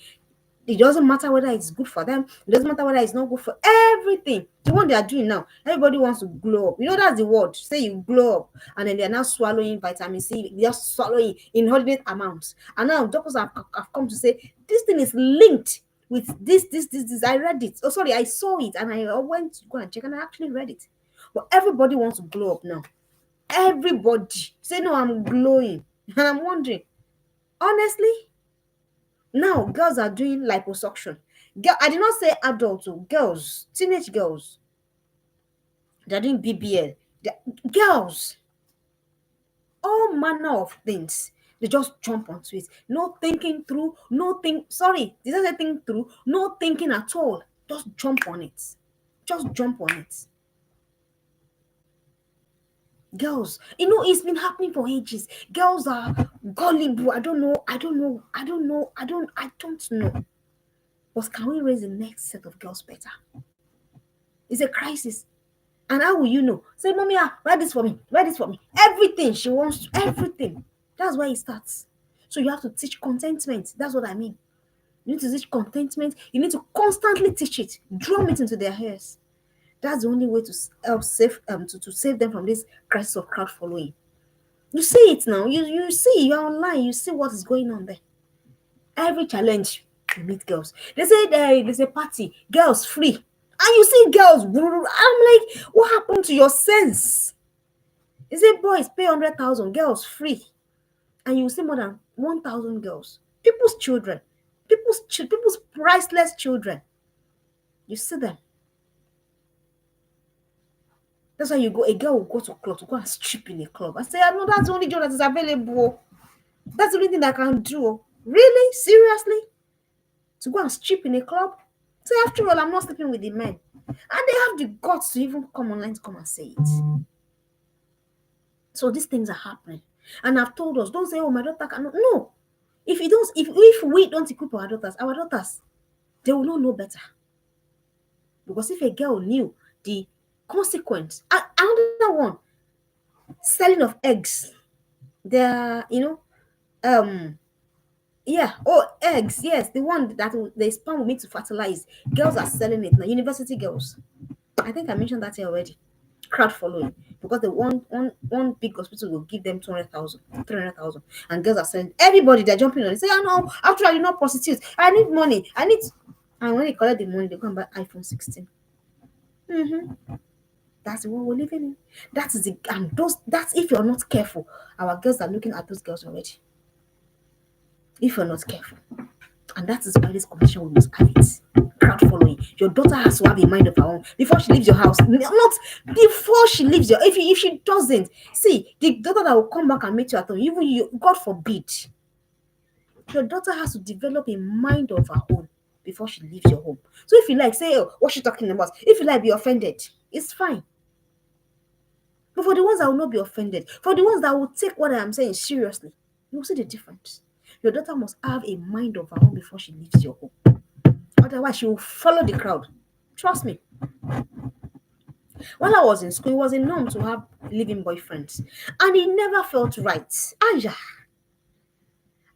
It doesn't matter whether it's good for them. It doesn't matter whether it's not good for everything. The one they are doing now, everybody wants to glow up. You know that's the word. Say you glow up, and then they're now swallowing vitamin C. They're swallowing inordinate amounts. And now doctors have come to say this thing is linked with this. I read it. Oh, sorry, I saw it, and I went to go and check, and I actually read it. But everybody wants to glow up now. Everybody say no, I'm glowing, and I'm wondering, honestly. Now, girls are doing liposuction. Girl, I did not say adults, oh, girls, teenage girls. They're doing BBL. Girls, all manner of things. They just jump onto it. No thinking through, no think. Sorry, did I say think through? No thinking at all. Just jump on it. Just jump on it. Girls, it's been happening for ages. Girls are gullible. I don't know. I don't know. But can we raise the next set of girls better? It's a crisis. And how will you know? Say, mommy, write this for me. Write this for me. Everything she wants, everything. That's where it starts. So you have to teach contentment. That's what I mean. You need to teach contentment. You need to constantly teach it. Drum it into their ears. That's the only way to help save to save them from this crisis of crowd following. You see it now. You see, you're online. You see what is going on there. Every challenge, you meet girls. They say there's a party, girls free. And you see girls. I'm like, what happened to your sense? You say boys pay 100,000, girls free. And you see more than 1,000 girls. People's children. People's priceless children. You see them. That's why a girl will go to a club to go and strip in a club. I say, no, that's the only job that is available. That's the only thing I can do. Really? Seriously? To go and strip in a club? Say, after all, I'm not sleeping with the men. And they have the guts to even come online to come and say it. So these things are happening. And I've told us, don't say, oh, my daughter cannot. No. If we don't equip our daughters, they will not know better. Because if a girl knew the consequence, another one, selling of eggs. They're, eggs, yes, the one that the sperm will make to fertilize. Girls are selling it now, university girls. I think I mentioned that here already. Crowd following, because the one big hospital will give them 200,000, 300,000, and girls are selling. Everybody they're jumping on it. Say, oh no, after all, you're not prostitute. I need money. And when they collect the money, they come buy iPhone 16. That's the world we're living in. That's if you're not careful. Our girls are looking at those girls already. If you're not careful. And that is why this condition we must have it. Crowd following. Your daughter has to have a mind of her own before she leaves your house. Not before she leaves your. If she doesn't, see the daughter that will come back and meet you at home. Even you, God forbid, your daughter has to develop a mind of her own before she leaves your home. So if you like, say, oh, what's she talking about? If you like, be offended. It's fine. But for the ones that will not be offended, for the ones that will take what I am saying seriously, you will see the difference. Your daughter must have a mind of her own before she leaves your home. Otherwise, she will follow the crowd. Trust me. While I was in school, it was a norm to have living boyfriends. And it never felt right. Aya.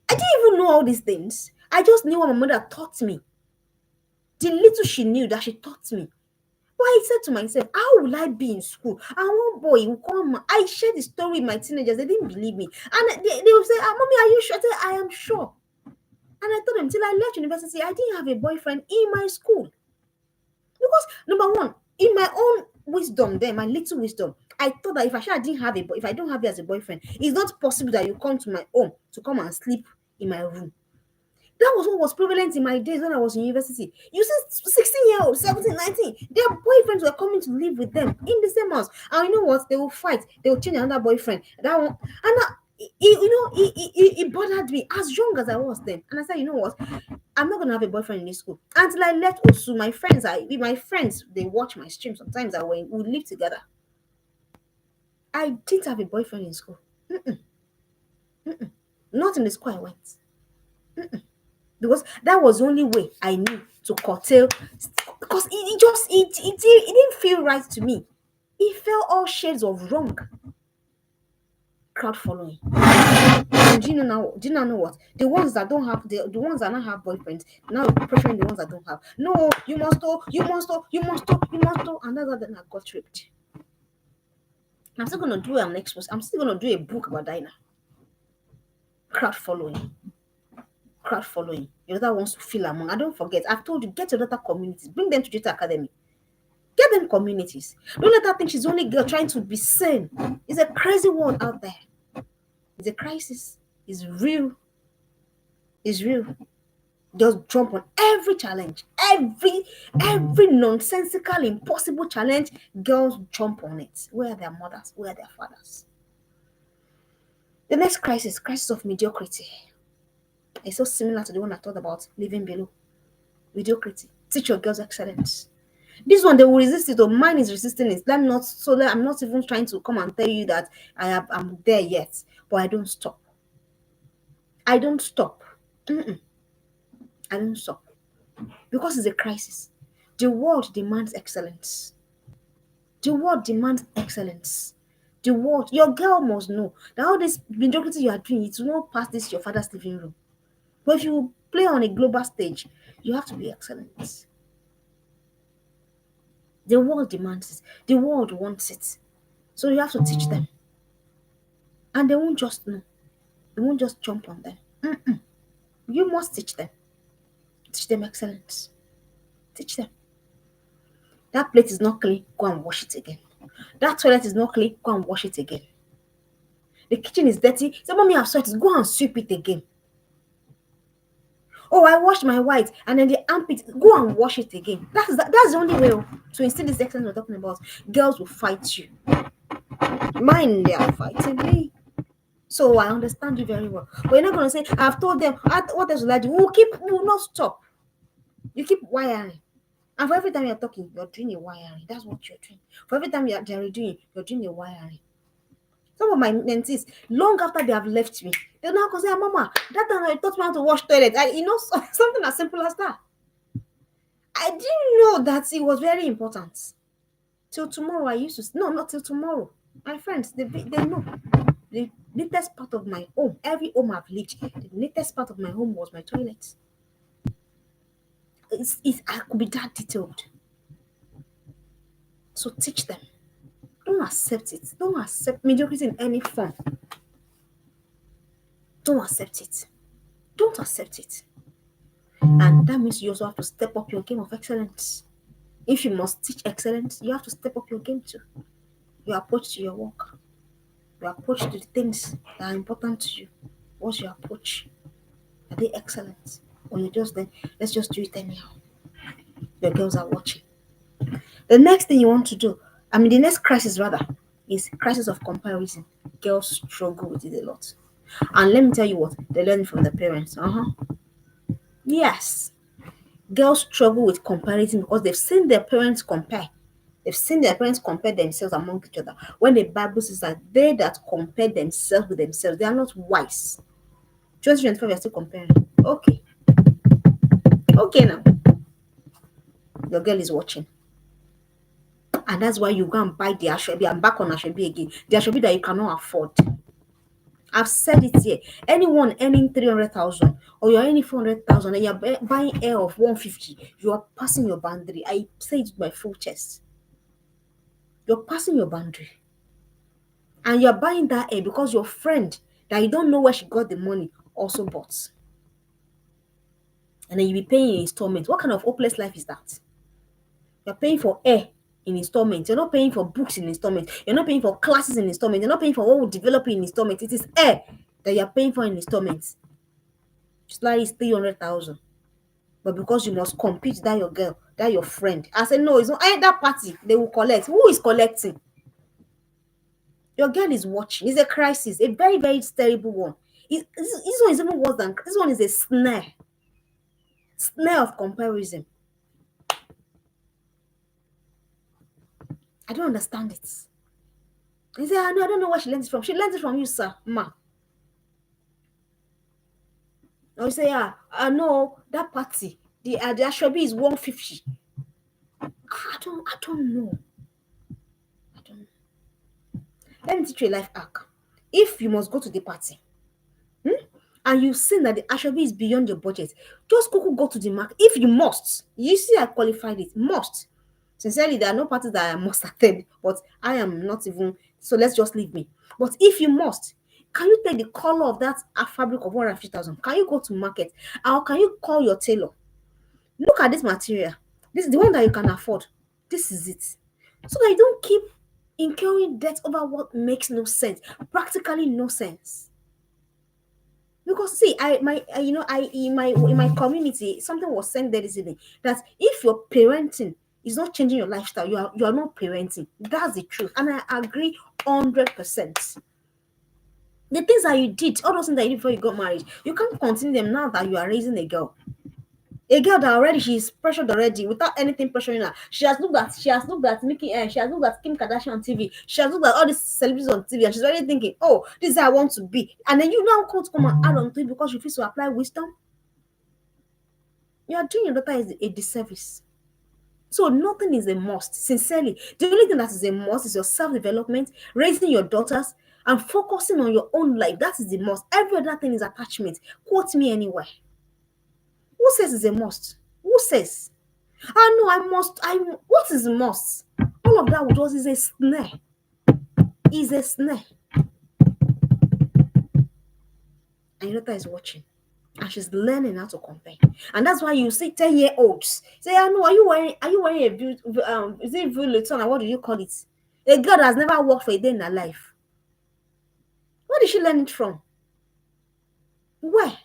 I didn't even know all these things. I just knew what my mother taught me. The little she knew that she taught me. But I said to myself, how will I be in school? And one boy will come. I shared the story with my teenagers. They didn't believe me. And they will say, Mommy, are you sure? I said, I am sure. And I told them, till I left university, I didn't have a boyfriend in my school. Because, number one, in my own wisdom then, my little wisdom, I thought that if I don't have it as a boyfriend, it's not possible that you come to my home to come and sleep in my room. That was what was prevalent in my days when I was in university. You see 16-year-olds, 17, 19, their boyfriends were coming to live with them in the same house. And you know what? They will fight. They will change another boyfriend. That one. And It bothered me as young as I was then. And I said, you know what? I'm not gonna have a boyfriend in this school until I left Osu. My friends, they watch my stream sometimes. We live together. I didn't have a boyfriend in school. Mm-mm, mm-mm. Not in the school I went, because that was the only way I knew to curtail. Because it didn't feel right to me. It felt all shades of wrong. Crowd following. And do you know now? Do you now know what? The ones that don't have the ones that don't have boyfriends now pressuring the ones that don't have. No, you must oh, you must oh, you must oh, you must oh, and that's how then I got tripped. I'm still gonna do an expose. I'm still gonna do a book about Dinah. Crowd following. Crowd following. Your daughter wants to feel among. I don't forget. I've told you, get your daughter communities. Bring them to Jita Academy. Get them communities. Don't let her think she's the only girl trying to be sane. It's a crazy world out there. It's a crisis. It's real. It's real. Just jump on every challenge, every nonsensical, impossible challenge. Girls jump on it. Where are their mothers? Where are their fathers? The next crisis of mediocrity, is so similar to the one I thought about living below. Mediocrity. Teach your girls excellence. This one they will resist it, or mine is resisting it. I'm not even trying to come and tell you that I'm there yet, but I don't stop. I don't stop. Mm-mm. I don't stop because it's a crisis. The world demands excellence. The world demands excellence. The world, your girl must know that all this mediocrity you are doing, it will not pass this your father's living room. But if you play on a global stage, you have to be excellent. The world demands it. The world wants it. So you have to teach them. And they won't just know. They won't just jump on them. Mm-mm. You must teach them. Teach them excellence. Teach them. That plate is not clean, go and wash it again. That toilet is not clean, go and wash it again. The kitchen is dirty. Say, mommy, I've sweated. Go and sweep it again. Oh, I washed my white and then the armpit. Go and wash it again. That's the only way to instill this excellence we're talking about. Girls will fight you. Mine, they are fighting me. So I understand you very well. But you're not gonna say, I've told them what else will I do? We will not stop. You keep wiring. And for every time you're talking, you're doing a wiring. That's what you're doing. For every time they're doing, you're doing a wiring. Some of my mentees, long after they have left me, they'll now go say, Mama, that time I taught me how to wash toilet. Something as simple as that. I didn't know that it was very important. Till tomorrow, I used to, no, not till tomorrow. My friends, they know. The neatest part of my home, every home I've lived, the neatest part of my home was my toilet. I could be that detailed. So teach them. Don't accept it. Don't accept mediocrity in any form. Don't accept it. Don't accept it. And that means you also have to step up your game of excellence. If you must teach excellence, you have to step up your game too. Your approach to your work, your approach to the things that are important to you. What's your approach? Are they excellent? Or you just then, let's just do it anyhow. Your girls are watching. The next thing you want to do, the next crisis rather, is crisis of comparison. Girls struggle with it a lot. And let me tell you what, they learn from the parents. Yes. Girls struggle with comparison because they've seen their parents compare. They've seen their parents compare themselves among each other. When the Bible says that they that compare themselves with themselves, they are not wise. 2025, you're still comparing. Okay. Okay now. Your girl is watching. And that's why you go and buy the Ashwebi and back on Ashwebi again. The Ashwebi that you cannot afford. I've said it here. Anyone earning 300,000 or you're earning 400,000 and you're buying air of 150, you are passing your boundary. I say it with my full chest. You're passing your boundary. And you're buying that air because your friend that you don't know where she got the money also bought. And then you'll be paying in installments. What kind of hopeless life is that? You're paying for air in installments. You're not paying for books in installments. You're not paying for classes in installments. You're not paying for what will develop in installments. It is air that you're paying for in installments. Salary is 300,000. But because you must compete, that your girl, that your friend. I said, no, it's not that party. They will collect. Who is collecting? Your girl is watching. It's a crisis, a very, very terrible one. This one is even worse than this one is a snare of comparison. I don't understand it. He said, I don't know where she learned it from. She learned it from you, sir, ma. Or you say, yeah, I know that party. The Ashwabi is 150. I don't know. I don't know. Let me teach you a life hack. If you must go to the party, and you've seen that the Ashwabi is beyond your budget, just go to the market. If you must, you see, I qualified it. Must. Sincerely, there are no parties that I must attend, but I am not even. So let's just leave me. But if you must, can you take the color of that fabric of 150,000? Can you go to market? Or can you call your tailor? Look at this material. This is the one that you can afford. This is it. So that you don't keep incurring debt over what makes no sense, practically no sense. Because see, I in my community, something was said there this evening that if your parenting is not changing your lifestyle, you are not parenting. That's the truth, and I agree 100%. The things that you did, all those things that you did before you got married, you can't continue them now that you are raising a girl. A girl that already she's pressured already without anything pressuring her. She has looked at Mickey she has looked at Kim Kardashian on TV. She has looked at all these celebrities on TV and she's already thinking, oh, this is how I want to be. And then you now come and add on to it because you feel to apply wisdom. You are doing your daughter is a disservice. So nothing is a must. Sincerely, the only thing that is a must is your self-development, raising your daughters, and focusing on your own life. That is the must. Every other thing is attachment. Quote me anywhere. Who says it's a must? Who says? I know I must. What is must? All of that with us is a snare. Is a snare. And your daughter is watching. And she's learning how to compare. And that's why you see 10-year-olds say, I know, are you wearing a is it Vuitton or what do you call it? A girl that has never worked for a day in her life. Where did she learn it from? Where?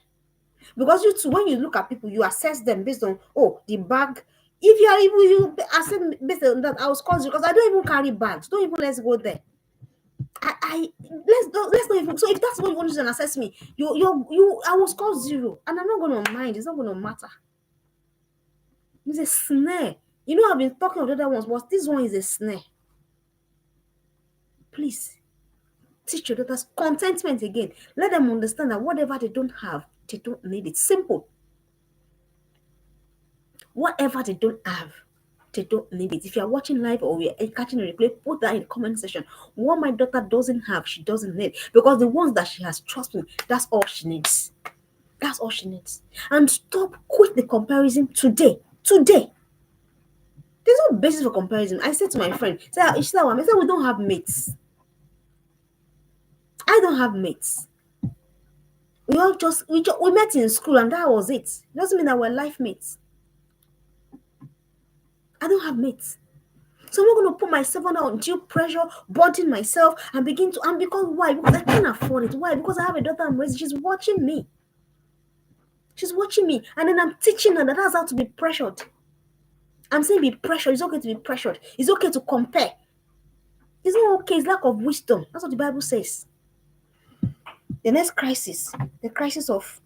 Because you too, when you look at people, you assess them based on the bag. If you assess based on that, I was caused because I don't even carry bags. Don't even let's go there. Let's not even. So if that's what you want to assess me, I was called zero, and I'm not gonna mind. It's not gonna matter. It's a snare. You know, I've been talking of the other ones, but this one is a snare. Please teach your daughters contentment again. Let them understand that whatever they don't have, they don't need it. Simple. Whatever they don't have, they don't need it. If you're watching live or you're catching a replay, put that in the comment section. What my daughter doesn't have, she doesn't need. Because the ones that she has, trust me, that's all she needs. That's all she needs. And quit the comparison today. Today. There's no basis for comparison. I said to my friend, she said, we don't have mates. I don't have mates. We met in school and that was it. It doesn't mean that we're life mates. I don't have mates. So I'm not going to put myself under undue pressure, burden myself, and because why? Because I can't afford it. Why? Because I have a daughter I'm raising. She's watching me. She's watching me. And then I'm teaching her that that's how to be pressured. I'm saying be pressured. It's okay to be pressured. It's okay to compare. It's not okay. It's lack of wisdom. That's what the Bible says. The next crisis, the crisis of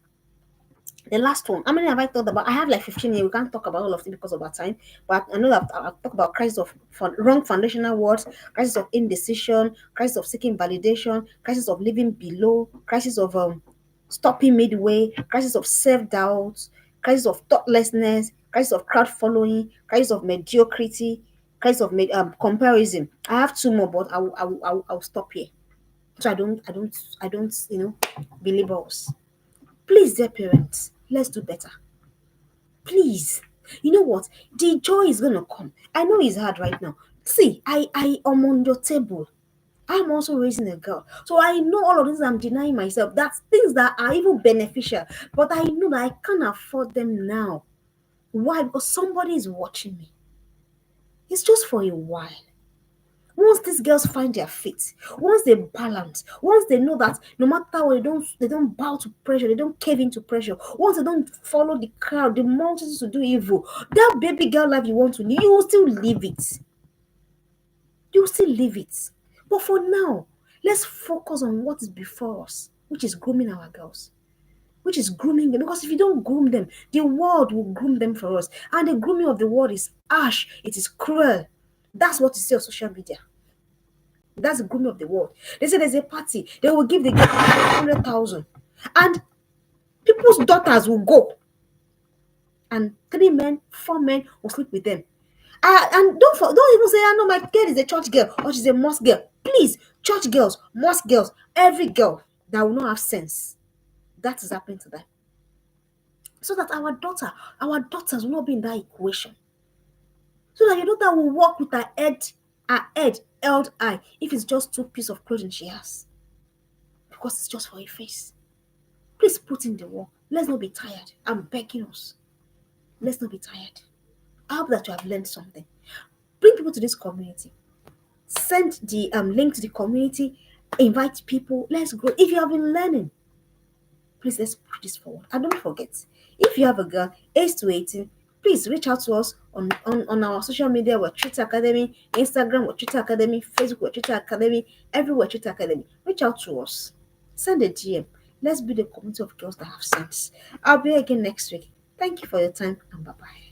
the last one. How many have I thought about? I have like 15 here. We can't talk about all of them because of our time. But I know that I'll talk about crisis of wrong foundational words, crisis of indecision, crisis of seeking validation, crisis of living below, crisis of stopping midway, crisis of self-doubt, crisis of thoughtlessness, crisis of crowd following, crisis of mediocrity, crisis of comparison. I have two more, but I'll stop here. So I don't believe us. Please, dear parents, let's do better. Please. You know what? The joy is gonna come. I know it's hard right now. See, I am on your table. I'm also raising a girl. So I know all of this I'm denying myself. That's things that are even beneficial. But I know that I can't afford them now. Why? Because somebody is watching me. It's just for a while. Once these girls find their feet, once they balance, once they know that no matter what, they don't bow to pressure, they don't cave into pressure, once they don't follow the crowd, the multitudes to do evil, that baby girl life you want to live, you will still live it. You will still live it. But for now, Let's focus on what is before us, which is grooming our girls, which is grooming them. Because if you don't groom them, the world will groom them for us. And the grooming of the world is harsh, it is cruel. That's what you see on social media. That's the grooming of the world. They say there's a party, they will give the girl 100,000, and people's daughters will go, and 3 men, 4 men will sleep with them. And don't even say, "I know my girl is a church girl or she's a mosque girl." Please, church girls, mosque girls, every girl that will not have sense, that is happening to them. So that our daughters will not be in that equation. So that your daughter will walk with her head held high, if it's just 2 pieces of clothing she has, because it's just for a face. Please put in the work. Let's not be tired. I'm begging us. Let's not be tired. I hope that you have learned something. Bring people to this community. Send the link to the community. Invite people. Let's grow. If you have been learning, please let's push this forward. And don't forget, if you have a girl age to 18, please reach out to us on our social media. We're Twitter Academy, Instagram, we're Twitter Academy, Facebook, we're Twitter Academy, everywhere Twitter Academy. Reach out to us. Send a DM. Let's build a community of girls that have sense. I'll be here again next week. Thank you for your time, and bye bye.